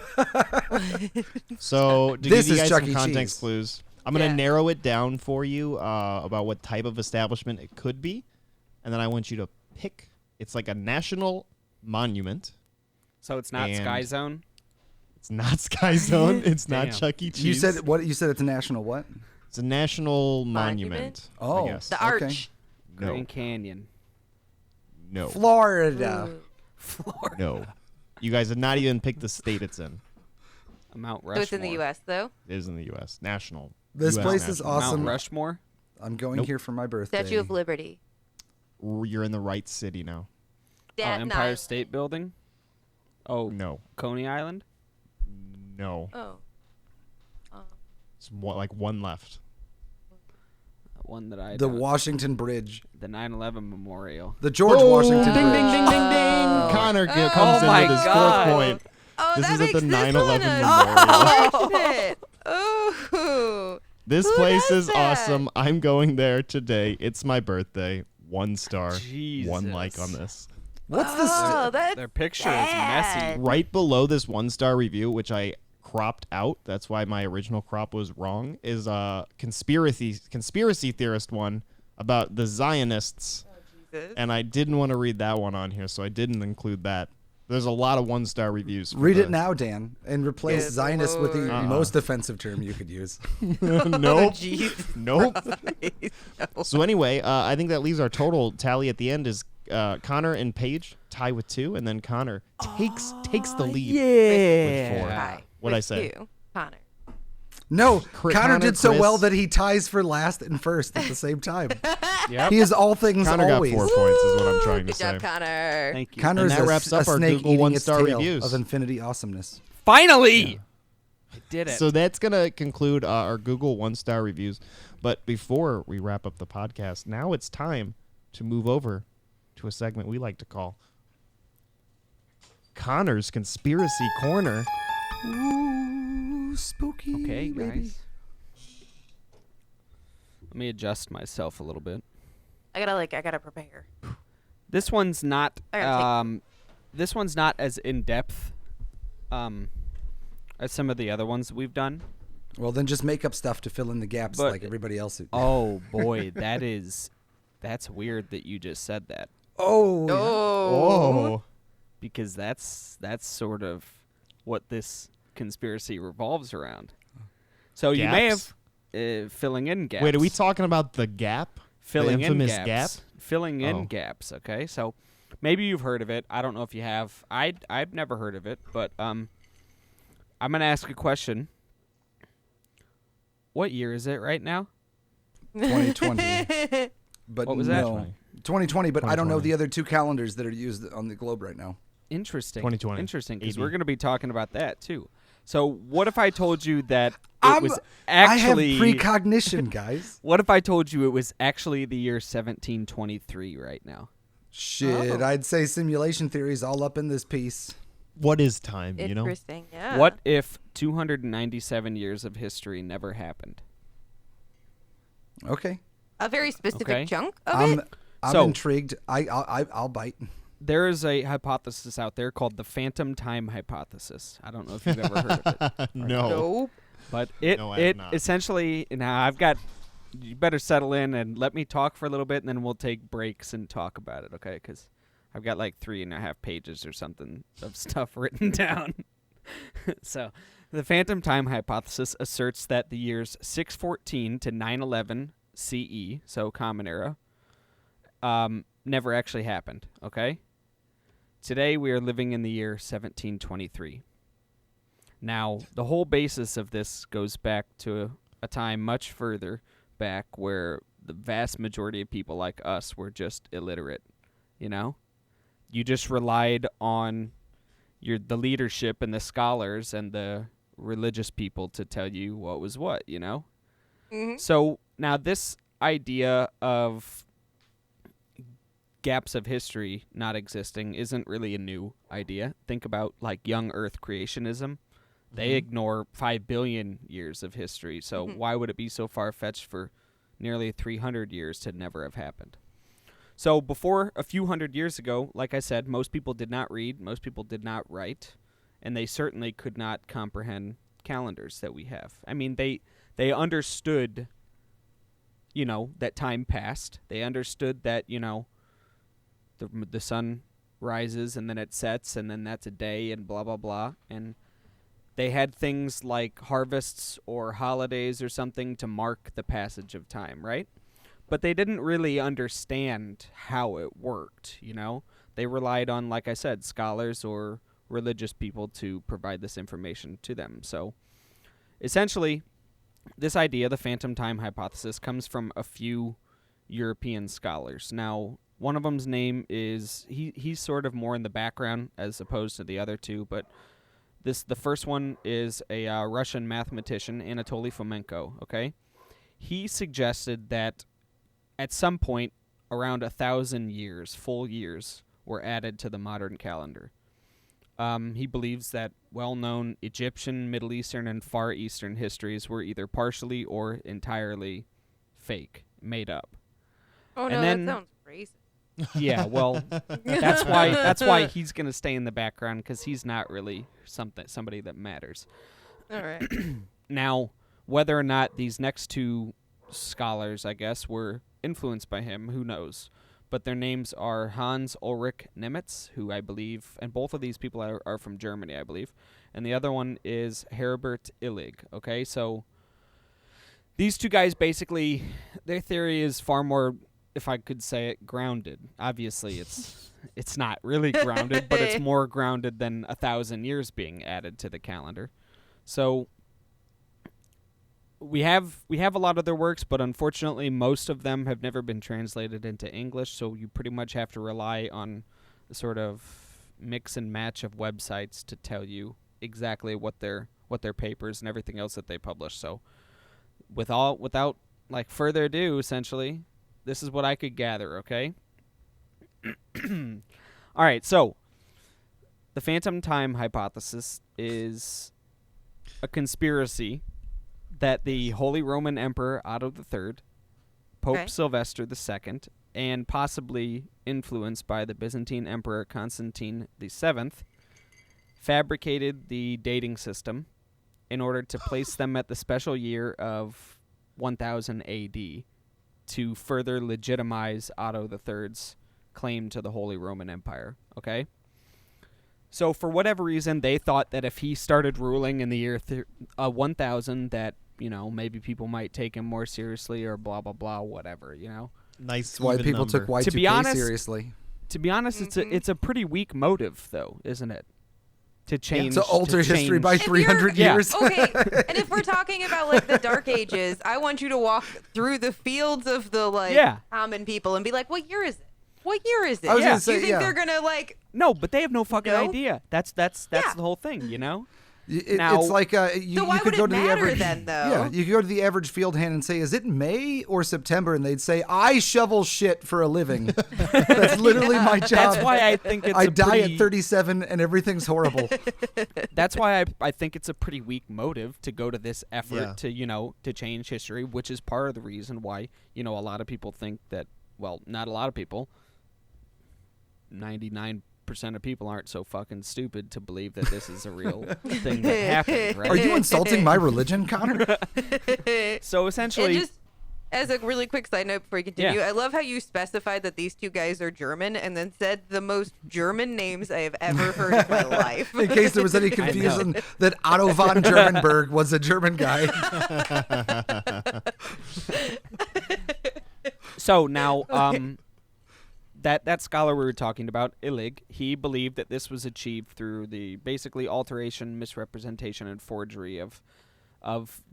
So to This give you is guys Chuck some E. context Cheese. clues, I'm going to Yeah. narrow it down for you about what type of establishment it could be. And then I want you to pick. It's like a national monument. So it's not And- Sky Zone. It's not Sky Zone. It's not Damn. Chuck E. Cheese. You said what? You said it's a national what? It's a national Monument? monument. Oh. I guess. The Okay. arch. No. Grand Canyon. No. Florida. Ooh. Florida. No. You guys have not even picked the state it's in. Mount So Rushmore. it's in the U.S. though. It is in the U.S. National. This US place is national. awesome. Mount Rushmore. I'm going Nope. here for my birthday. Statue of Liberty. You're in the right city now. Staten Empire Island. State Building. Oh, No. Coney Island. No. Oh. It's like one left. One that I The don't- Washington Bridge. the 9/11 Memorial. The George Washington Ding, Bridge. ding, ding, ding, ding. Connor comes Oh in my with his God. 4th point. Oh, This that is at makes the this 9/11 one memorial. Shit. Ooh. This Who place does is that? awesome. I'm going there today. It's my birthday. 1 star. 1 like Jesus. on this. What's this? Oh, that's Their picture is bad. messy. Right below this 1-star review, which I cropped out, that's why my original crop was wrong, is a conspiracy theorist one about the Zionists. Jesus. And I didn't want to read that one on here, so I didn't include that. There's a lot of 1-star reviews. for Read the- it now, Dan, and replace Good Zionist with the Lord. most offensive term you could use. Nope. Jesus. Nope. No. So anyway, I think that leaves our total tally at the end is Connor and Paige tie with 2, and then Connor takes the lead with 4. Hi. What'd I With say? you, Connor. No, Connor did so Chris. well that he ties for last and first at the same time. Yep. He is all things Connor always. got 4 points is what I'm trying to Good say. job, Connor. Thank you. Connor And is that a, wraps a up our snake Google eating its 1-star tail reviews. of infinity awesomeness. Finally, I did it. So that's going to conclude our Google 1-star reviews. But before we wrap up the podcast, now it's time to move over to a segment we like to call Connor's Conspiracy Corner. Ooh, spooky. okay, baby. guys. Let me adjust myself a little bit. I gotta prepare. This one's not. I gotta This one's not as in depth. As some of the other ones we've done. Well, then just make up stuff to fill in the gaps But- like everybody else. Oh boy, that's weird that you just said that, Oh. Oh. because that's sort of what this conspiracy revolves around. So you may Gaps? have filling in gaps. Wait, are we talking about the Gap? filling the in infamous gaps? Gap? Filling in Oh. gaps. Okay, so maybe you've heard of it. I don't know if you have. I've never heard of it, but I'm gonna ask a question. What year is it right now? 2020. But What was that? no. 2020, but I don't know 2020. the other 2 calendars that are used on the globe right now. Interesting. 2020. Interesting, because 80. we're going to be talking about that too. So, what if I told you that it I'm- was actually? I have precognition, guys. What if I told you it was actually the year 1723 right now? Shit, Oh. I'd say simulation theory's all up in this piece. What is time, you know? Interesting. Yeah. What if 297 years of history never happened? Okay. A very specific Okay. chunk of I'm it. So- intrigued. I'll bite. There is a hypothesis out there called the phantom time hypothesis. I don't know if you've ever heard of it. No. Nope. But it No, I have it not. essentially, now I've got, you better settle in and let me talk for a little bit, and then we'll take breaks and talk about it, okay? Because I've got like 3.5 pages or something of stuff written down. So the phantom time hypothesis asserts that the years 614 to 911 CE, so Common Era, never actually happened, okay? Today we are living in the year 1723. Now, the whole basis of this goes back to a time much further back where the vast majority of people like us were just illiterate, you know? You just relied on the leadership and the scholars and the religious people to tell you what was what, you know? Mm-hmm. So now this idea of gaps of history not existing isn't really a new idea. Think about like young Earth creationism. They ignore 5 billion years of history. So why would it be so far-fetched for nearly 300 years to never have happened? So before a few hundred years ago, like I said, most people did not read, most people did not write, and they certainly could not comprehend calendars that we have. I mean, they understood, you know, that time passed. They understood that, you know, the sun rises and then it sets and then that's a day and blah, blah, blah. And they had things like harvests or holidays or something to mark the passage of time, right? But they didn't really understand how it worked, you know? They relied on, like I said, scholars or religious people to provide this information to them. So essentially, this idea, the phantom time hypothesis, comes from a few European scholars. Now, one of them's name is, he's sort of more in the background as opposed to the other two, but the first one is a Russian mathematician, Anatoly Fomenko, okay? He suggested that at some point, around 1,000 years, full years, were added to the modern calendar. He believes that well-known Egyptian, Middle Eastern, and Far Eastern histories were either partially or entirely made up. Oh, And no, then- that sounds racist. Yeah, well, that's why he's gonna stay in the background, because he's not really somebody that matters. All right. Now, whether or not these next two scholars, I guess, were influenced by him, who knows? But their names are Hans Ulrich Nemitz, who I believe, and both of these people are from Germany, I believe, and the other one is Herbert Illig. Okay, so these two guys basically, their theory is far more, if I could say it, grounded. Obviously, it's not really grounded, but it's more grounded than 1,000 years being added to the calendar. So we have a lot of their works, but unfortunately most of them have never been translated into English, so you pretty much have to rely on the sort of mix and match of websites to tell you exactly what their papers and everything else that they publish. So without like further ado, essentially, this is what I could gather, okay? All right, so the phantom time hypothesis is a conspiracy that the Holy Roman Emperor Otto III, Pope Okay. Sylvester II, and possibly influenced by the Byzantine Emperor Constantine VII, fabricated the dating system in order to place them at the special year of 1000 AD to further legitimize Otto III's claim to the Holy Roman Empire, okay? So for whatever reason, they thought that if he started ruling in the year 1000, that, you know, maybe people might take him more seriously or blah, blah, blah, whatever, you know? Nice. That's why even people number. took Y2K To be honest- seriously. To be honest, it's a pretty weak motive, though, isn't it? To change. To alter history change- by If you're- 300 Yeah. years. Okay, and if we're talking about like the Dark Ages, I want you to walk through the fields of the like Yeah. common people and be like, "What year is it? What year is it?" I was Yeah. gonna say, you think yeah. they're gonna like? No, but they have no fucking No? idea. That's Yeah. the whole thing, you know? It's like So you why could would go it to the matter average. then, though? Yeah, you could go to the average field hand and say, "Is it May or September?" And they'd say, "I shovel shit for a living. That's literally my job. That's why I think it's I a die pretty, at 37 and everything's horrible." That's why I think it's a pretty weak motive to go to this effort Yeah. to, you know, to change history, which is part of the reason why, you know, a lot of people think that, well, not a lot of people, 99% of people aren't so fucking stupid to believe that this is a real thing that happened, right? Are you insulting my religion, Connor? So And essentially, just as a really quick side note before you continue, Yeah. I love how you specified that these two guys are German and then said the most German names I have ever heard in my life. In case there was any confusion that Otto von Germanberg was a German guy. so now, that scholar we were talking about, Illig, he believed that this was achieved through the basically alteration, misrepresentation, and forgery of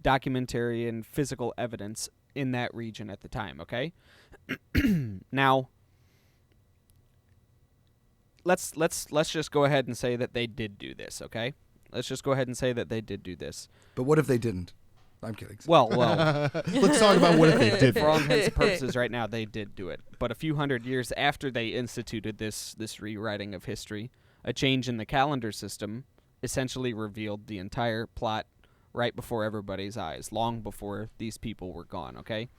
documentary and physical evidence in that region at the time. Okay, now let's just go ahead and say that they did do this. Okay, let's just go ahead and say that they did do this. But what if they didn't? I'm kidding. Well, let's talk about what if they did. For all intents and purposes, right now they did do it. But a few hundred years after they instituted this rewriting of history, a change in the calendar system essentially revealed the entire plot right before everybody's eyes, long before these people were gone. Okay.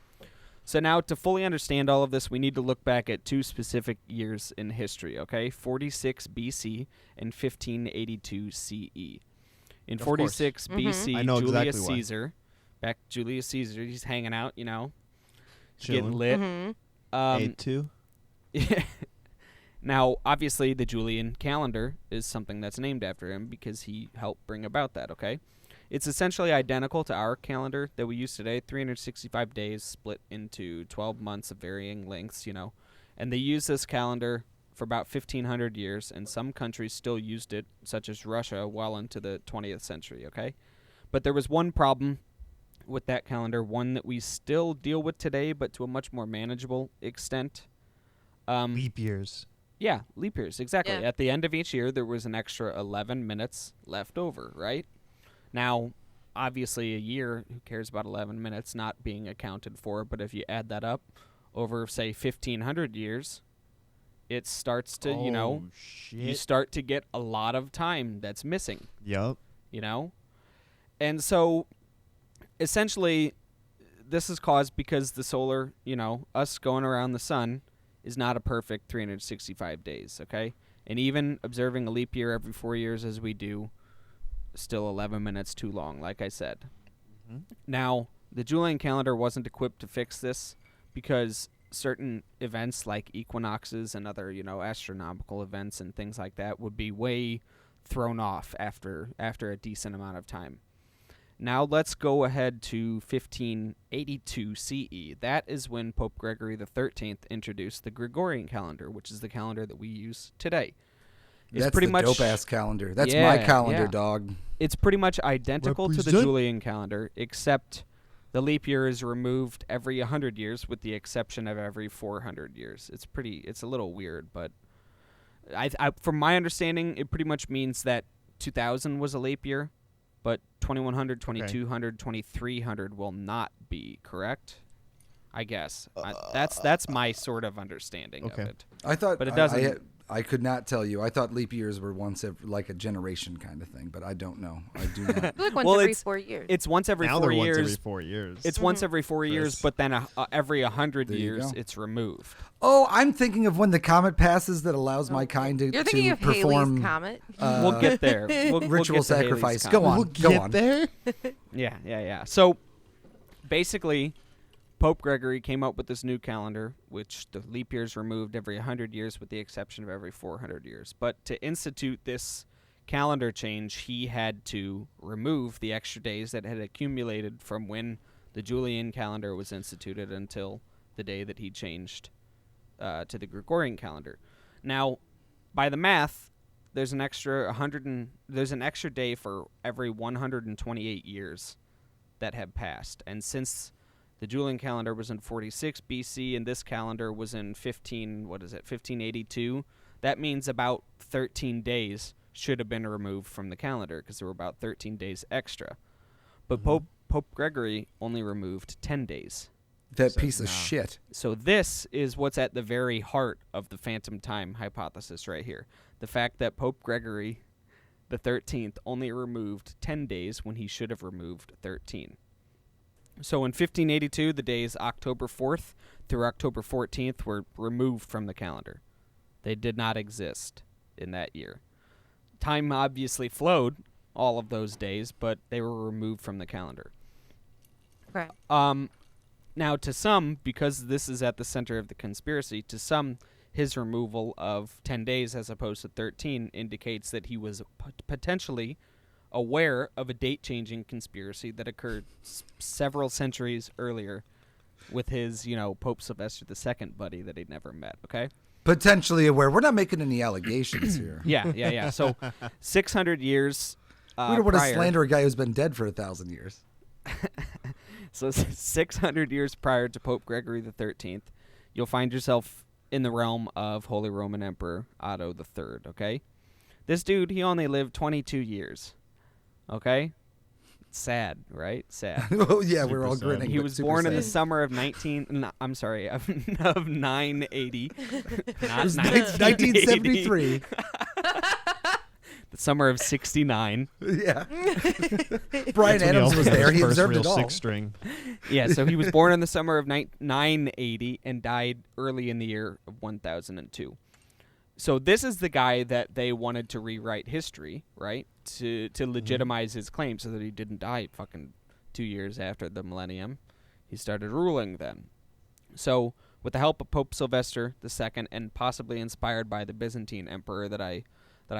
So now, to fully understand all of this, we need to look back at two specific years in history. Okay, 46 BC and 1582 CE. In 46 BC, I know Julius exactly why. Caesar. Back Julius Caesar, he's hanging out, getting Chilling. lit. A2. Yeah. Now, obviously, the Julian calendar is something that's named after him because he helped bring about that, okay? It's essentially identical to our calendar that we use today, 365 days split into 12 months of varying lengths, And they use this calendar for about 1,500 years, and some countries still used it, such as Russia, well into the 20th century, okay? But there was one problem with that calendar, one that we still deal with today, but to a much more manageable extent. Leap years. Yeah, leap years, exactly. Yeah. At the end of each year, there was an extra 11 minutes left over, right? Now, obviously, a year, who cares about 11 minutes not being accounted for? But if you add that up over, say, 1,500 years, it starts to, shit. you start to get a lot of time that's missing, Yup. And so, essentially, this is caused because the solar, us going around the sun is not a perfect 365 days, okay? And even observing a leap year every 4 years as we do, still 11 minutes too long, like I said. Now, the Julian calendar wasn't equipped to fix this because certain events like equinoxes and other, astronomical events and things like that would be way thrown off after a decent amount of time. Now let's go ahead to 1582 CE. That is when Pope Gregory XIII introduced the Gregorian calendar, which is the calendar that we use today. It's That's pretty the much dope-ass calendar. That's Yeah, my calendar, yeah. dog. It's pretty much identical to the Represent. Julian calendar, except the leap year is removed every 100 years, with the exception of every 400 years. It's a little weird, but from my understanding, it pretty much means that 2000 was a leap year, but 2100, 2200, 2300 will not be, correct? I guess. That's my sort of understanding of it. I thought, But it doesn't. I could not tell you. I thought leap years were once like a generation kind of thing, but I don't know. I do not. I feel like once Well, every it's- 4 years. It's once every Now 4 they're years. once every 4 years. It's once every 4 years, Chris. but then every 100 There you years, go. it's removed. Oh, I'm thinking of when the comet passes that allows my kind to, You're thinking of perform Haley's Comet. We'll get there. We'll ritual get to Haley's sacrifice. Comet. Go on. We'll Go get on. there. Yeah. So, basically, Pope Gregory came up with this new calendar, which the leap years removed every 100 years with the exception of every 400 years. But to institute this calendar change, he had to remove the extra days that had accumulated from when the Julian calendar was instituted until the day that he changed to the Gregorian calendar. Now, by the math, there's an extra day for every 128 years that have passed. And since the Julian calendar was in 46 BC and this calendar was in 1582, that means about 13 days should have been removed from the calendar because there were about 13 days extra. But Pope Gregory only removed 10 days. That piece of shit. So this is what's at the very heart of the phantom time hypothesis right here. The fact that Pope Gregory the 13th only removed 10 days when he should have removed 13. So in 1582, the days October 4th through October 14th were removed from the calendar. They did not exist in that year. Time obviously flowed all of those days, but they were removed from the calendar. Right. Now, to some, because this is at the center of the conspiracy, to some, his removal of 10 days as opposed to 13 indicates that he was potentially aware of a date-changing conspiracy that occurred several centuries earlier with his, Pope Sylvester II buddy that he'd never met, okay? Potentially aware. We're not making any allegations here. Yeah. So 600 years We don't want to prior. slander a guy who's been dead for 1,000 years. So 600 years prior to Pope Gregory XIII, you'll find yourself in the realm of Holy Roman Emperor Otto III, okay? This dude, he only lived 22 years, okay? Sad, right? Sad. Oh, yeah, Super we're all sad. grinning. He but was super born in the sad. summer of 980. Not It was 1973. 1973. The summer of 69. Yeah. That's Brian when Adams he was got there. his He first observed real it all. six string. Yeah, so he was born in the summer of 980 and died early in the year of 1002. So this is the guy that they wanted to rewrite history, right? To legitimize his claim so that he didn't die fucking 2 years after the millennium. He started ruling then. So with the help of Pope Sylvester II and possibly inspired by the Byzantine emperor that I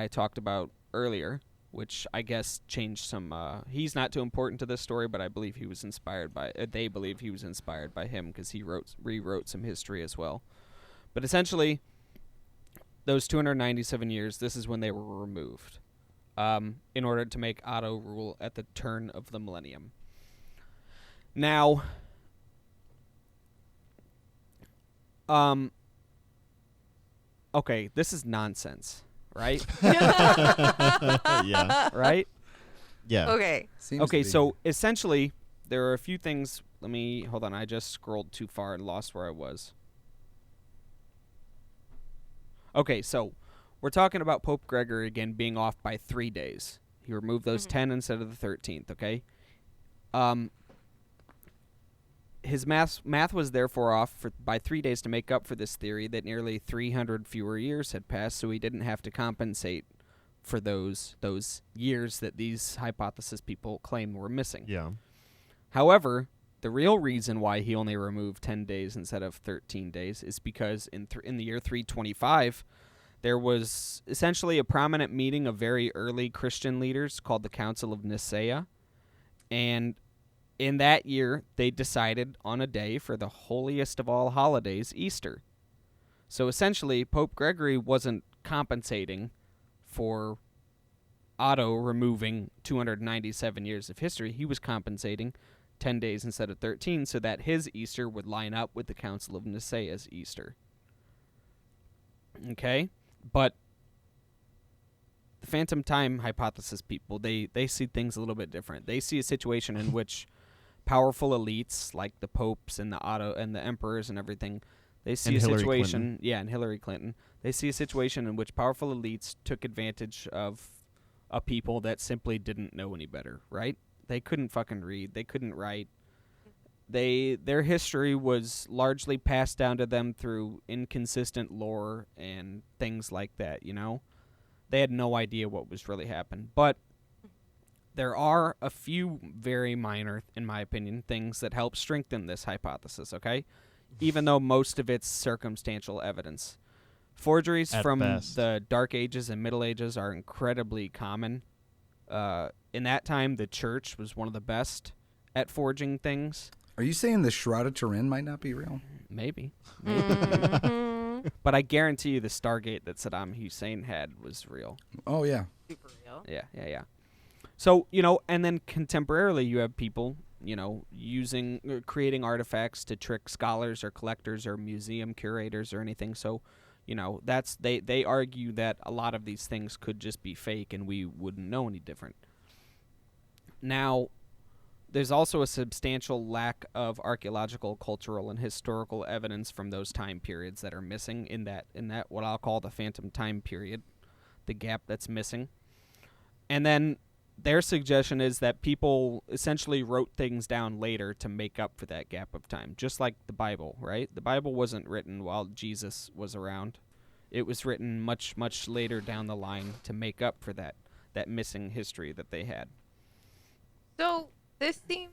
talked about earlier, which I guess changed some. He's not too important to this story, but I believe he was inspired by. They believe he was inspired by him because he rewrote some history as well. But essentially, those 297 years, this is when they were removed, in order to make Otto rule at the turn of the millennium. Now, okay, this is nonsense, right? Yeah. Right? Yeah. Okay. Seems Okay, to be. so essentially, there are a few things. Hold on, I just scrolled too far and lost where I was. Okay, so we're talking about Pope Gregory again being off by 3 days. He removed those 10 instead of the 13th, okay? His math was therefore off by 3 days to make up for this theory that nearly 300 fewer years had passed, so he didn't have to compensate for those years that these hypothesis people claim were missing. Yeah. However, the real reason why he only removed 10 days instead of 13 days is because in the year 325, there was essentially a prominent meeting of very early Christian leaders called the Council of Nicaea. And in that year, they decided on a day for the holiest of all holidays, Easter. So essentially, Pope Gregory wasn't compensating for Otto removing 297 years of history. He was compensating 10 days instead of 13 so that his Easter would line up with the Council of Nicaea's Easter. Okay? But the phantom time hypothesis people, they see things a little bit different. They see a situation in which powerful elites like the popes and the Otto and the emperors and everything, they see And a Hillary situation, Clinton. yeah, and Hillary Clinton. They see a situation in which powerful elites took advantage of a people that simply didn't know any better, right? They couldn't fucking read. They couldn't write. Their history was largely passed down to them through inconsistent lore and things like that, you know? They had no idea what was really happening. But there are a few very minor, in my opinion, things that help strengthen this hypothesis, okay? Even though most of it's circumstantial evidence. Forgeries At from best. the Dark Ages and Middle Ages are incredibly common. In that time, the church was one of the best at forging things. Are you saying the Shroud of Turin might not be real? Maybe. Mhm. But I guarantee you the Stargate that Saddam Hussein had was real. Oh, yeah. Super real. Yeah. So, and then contemporarily you have people, creating artifacts to trick scholars or collectors or museum curators or anything. So, that's they argue that a lot of these things could just be fake and we wouldn't know any different. Now, there's also a substantial lack of archaeological, cultural, and historical evidence from those time periods that are missing in that what I'll call the phantom time period, the gap that's missing. And then their suggestion is that people essentially wrote things down later to make up for that gap of time, just like the Bible, right? The Bible wasn't written while Jesus was around. It was written much, much later down the line to make up for that missing history that they had. So this seems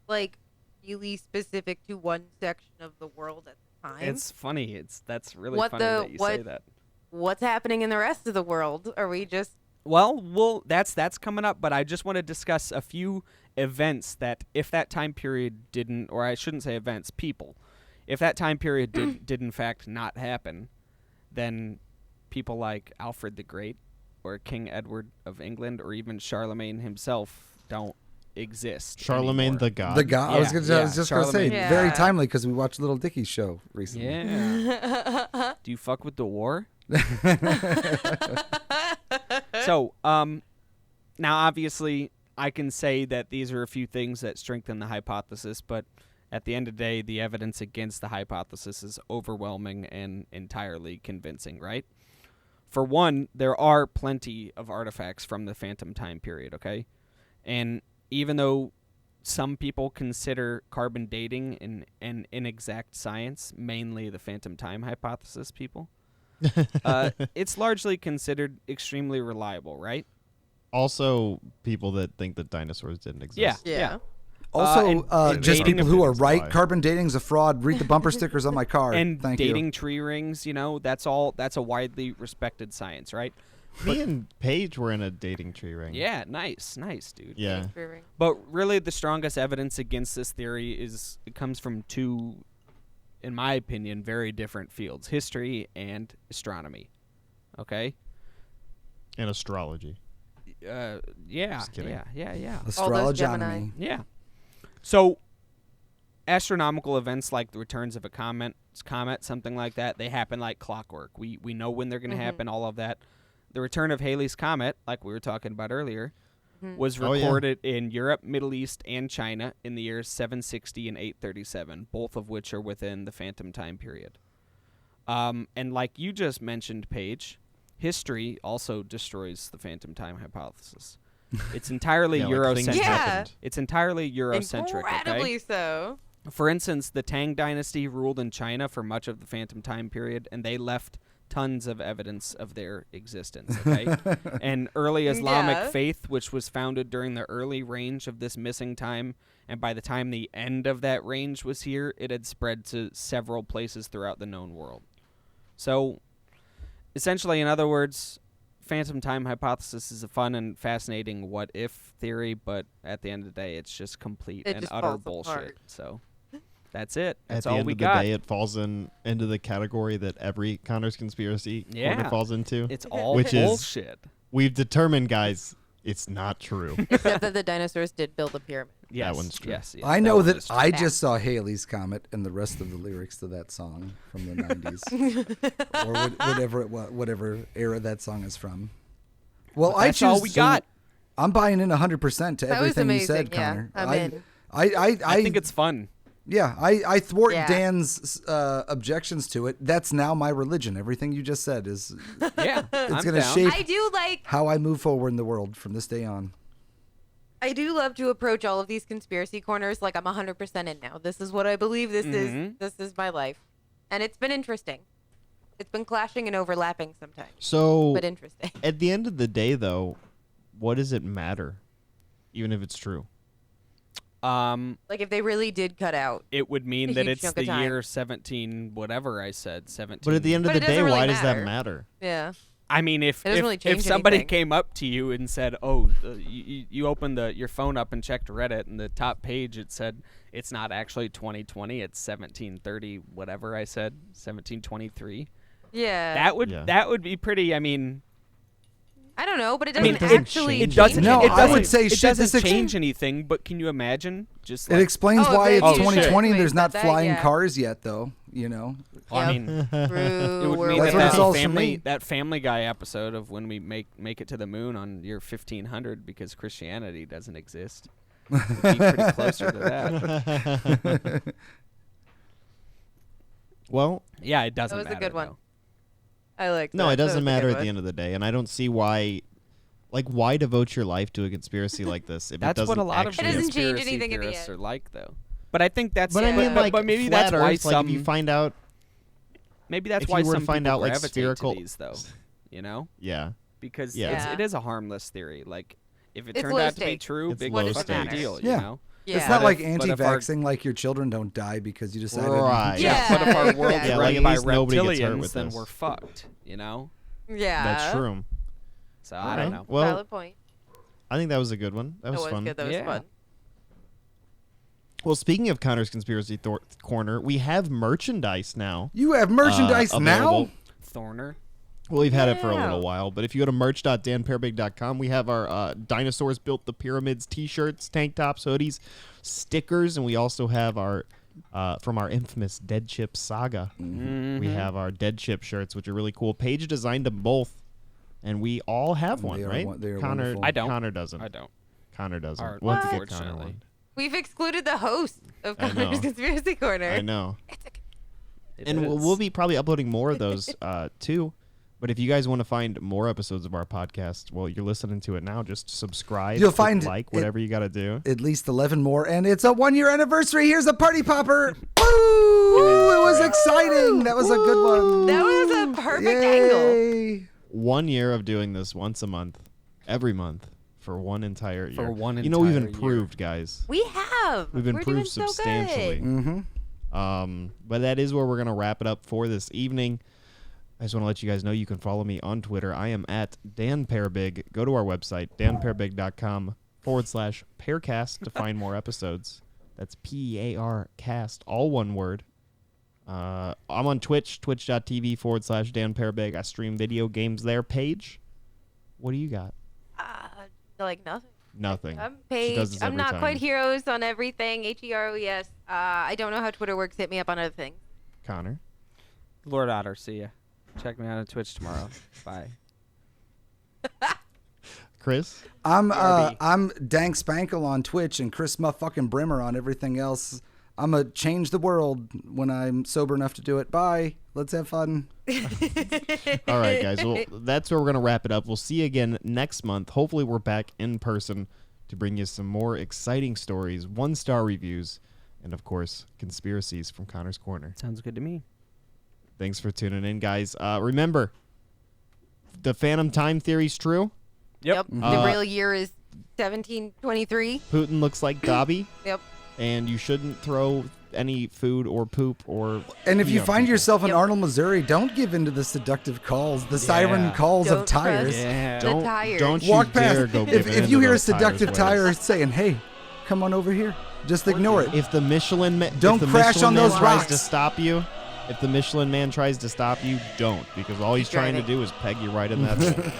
like really specific to one section of the world at the time. It's funny. That's really What funny the- that you what- say that. What's happening in the rest of the world? Are we just Well, that's coming up, but I just want to discuss a few events that if that time period didn't, or I shouldn't say events, people, if that time period did in fact not happen, then people like Alfred the Great or King Edward of England or even Charlemagne himself don't exist Charlemagne anymore. the God. The God. I was just going to say, Yeah. very timely because we watched Little Dickie's show recently. Yeah. Do you fuck with the war? So, now obviously I can say that these are a few things that strengthen the hypothesis, but at the end of the day, the evidence against the hypothesis is overwhelming and entirely convincing, right? For one, there are plenty of artifacts from the Phantom Time period, okay? And even though some people consider carbon dating an inexact science, mainly the Phantom Time hypothesis people, it's largely considered extremely reliable, right? Also, people that think that dinosaurs didn't exist. Yeah. Also, and just dating people who are evidence right. lie. Carbon dating's a fraud. Read the bumper stickers on my car. And Thank dating you. tree rings, that's a widely respected science, right? Me and Paige were in a dating tree ring. Yeah, nice, dude. Yeah. But really, the strongest evidence against this theory it comes from two, in my opinion, very different fields: history and astronomy. Okay. And astrology. Yeah. Just kidding. Yeah. Astrology. Yeah. So, astronomical events like the returns of a comet, something like that, they happen like clockwork. We know when they're going to happen. All of that. The return of Halley's Comet, like we were talking about earlier, was recorded in Europe, Middle East, and China in the years 760 and 837, both of which are within the Phantom Time period. And like you just mentioned, Paige, history also destroys the Phantom Time hypothesis. It's entirely Eurocentric. Yeah. It's entirely Eurocentric. Incredibly Okay? so. For instance, the Tang Dynasty ruled in China for much of the Phantom Time period, and they left tons of evidence of their existence. Okay? And early Islamic faith, which was founded during the early range of this missing time, and by the time the end of that range was here, it had spread to several places throughout the known world. So, essentially, in other words, Phantom Time hypothesis is a fun and fascinating what-if theory, but at the end of the day, it's just complete and just utter falls bullshit. apart. So, that's it. That's At the all end we of the got. day, it falls into the category that every Connor's conspiracy corner falls into. It's all Which is- bullshit. We've determined, guys, it's not true. Except that the dinosaurs did build a pyramid. Yes, one's true. Yes, I know one that is true. I just saw Halley's Comet and the rest of the lyrics to that song from the 90s. Or whatever era that song is from. Well, But I that's choose. all we got. I'm buying in 100% to That was everything you amazing. said, Yeah, Connor. I'm in. I think it's fun. I thwart Yeah. Dan's objections to it. That's now my religion. Everything you just said is Yeah, it's I'm going to down. shape I do like. how I move forward in the world from this day on. I do love to approach all of these conspiracy corners like I'm 100% in now. This is what I believe. This is my life, and it's been interesting. It's been clashing and overlapping sometimes, So, but interesting. at the end of the day, though, what does it matter? Even if it's true. Like if they really did cut out. It would mean A that huge it's chunk the of time. year 17, whatever I said, 17. But at the end of But the it day, doesn't really why does that matter. matter? Yeah. I mean, if It doesn't really change somebody anything. came up to you and said, "Oh, you opened your phone up and checked Reddit, and the top page it said it's not actually 2020, it's 1730, whatever I said, 1723." Yeah. That would be pretty. I mean, I don't know, but it I doesn't mean, doesn't actually. change it doesn't. No, it I doesn't, would say it shit, doesn't this change anything. But can you imagine? Just like, It explains Oh, why very it's true. 2020 and Wait, there's not that, flying yeah. cars yet, though. You know, well, I mean, True. it would We're mean That's that what it's all for family me. that Family Guy episode of when we make it to the moon on year 1500 because Christianity doesn't exist. We'd be pretty closer to that. Well, Yeah, it doesn't That was a matter, good one. though. I like. no, that. it That doesn't was a matter good at the one. end of the day, and I don't see why. Like, why devote your life to a conspiracy like this if it That's doesn't what a lot of actually It doesn't change conspiracy anything in the theorists end. are like, though. But I think that's But I mean, like, but maybe flat that's why Earth, like, some if you find out, maybe that's if why you were to some find people out, like, gravitate spherical- to these, though. You know, yeah, because Yeah. it is a harmless theory. Like, if it It's turned low out to be stakes. true, It's big low fucking stakes. deal. Yeah. You know. Yeah. it's not But like if- but if our- anti-vaxxing, like your children don't die because you decided. right. Yeah. But if our world's exactly. Yeah, run like, at by least nobody gets hurt reptilians, with then this. we're fucked. You know. Yeah. that's true. So I don't know. Well, Valid point. I think that was a good one. That was That was fun. good. That was Yeah. fun. Well, speaking of Connor's Conspiracy Corner, we have merchandise now. You have merchandise now? available. Thorner. Well, we've had it for a Yeah. little while, but if you go to merch.danpearbig.com, we have our Dinosaurs Built the Pyramids t-shirts, tank tops, hoodies, stickers, and we also have our, from our infamous Dead Chip saga, we have our Dead Chip shirts, which are really cool. Paige designed them both, and we all have one, They are right? they are Connor, wonderful. I don't. Connor doesn't. I don't. Connor doesn't. Art, We'll have to get Connor unfortunately. one. We've excluded the host of I know. Connor's Conspiracy Corner. I know. It And is. we'll be probably uploading more of those too. But if you guys want to find more episodes of our podcast, well, you're listening to it now. Just subscribe. You'll click find like it- whatever you got to do. At least 11 more, and it's a 1-year anniversary. Here's a party popper. Woo! It was exciting. That was a good one. That was a perfect angle. Yay. 1 year of doing this once a month, every month for one entire year. For one you know, we've entire year. improved, guys. We have. We've We're doing improved so substantially. good. Mm-hmm. But that is where we're gonna wrap it up for this evening. I just want to let you guys know you can follow me on Twitter. I am at DanPearBig. Go to our website, danpearbig.com/PearCast to find more episodes. That's PEAR cast, all one word. I'm on Twitch, twitch.tv/DanPearBig. I stream video games there. Paige, what do you got? Like nothing. Nothing. I'm She does Paige. this I'm every not time. quite heroes on everything. HEROES. I don't know how Twitter works. Hit me up on other things. Connor. Lord Otter, see ya. Check me out on Twitch tomorrow. Bye. Chris. I'm BRB. Dank Spankle on Twitch and Chris Motherfucking Brimmer on everything else. I'm a change the world when I'm sober enough to do it. Bye. Let's have fun. All right, guys. Well, that's where we're going to wrap it up. We'll see you again next month. Hopefully, we're back in person to bring you some more exciting stories, 1-star reviews, and, of course, conspiracies from Connor's Corner. Sounds good to me. Thanks for tuning in, guys. Remember, the Phantom Time Theory's true. Yep. The real year is 1723. Putin looks like Dobby, Yep. and you shouldn't throw any food or poop or... And if you know, find people. yourself in Yep. Arnold, Missouri, don't give in to the seductive calls, the siren calls Don't of tires. trust Yeah. the tires. Don't you Walk past. dare go give If you hear a seductive tire saying, "Hey, come on over here," just ignore it. If the Michelin Don't if the crash Michelin on man those tries rocks. to stop you, if the Michelin man tries to stop you, don't, because all he's trying to driving. do is peg you right in that hole.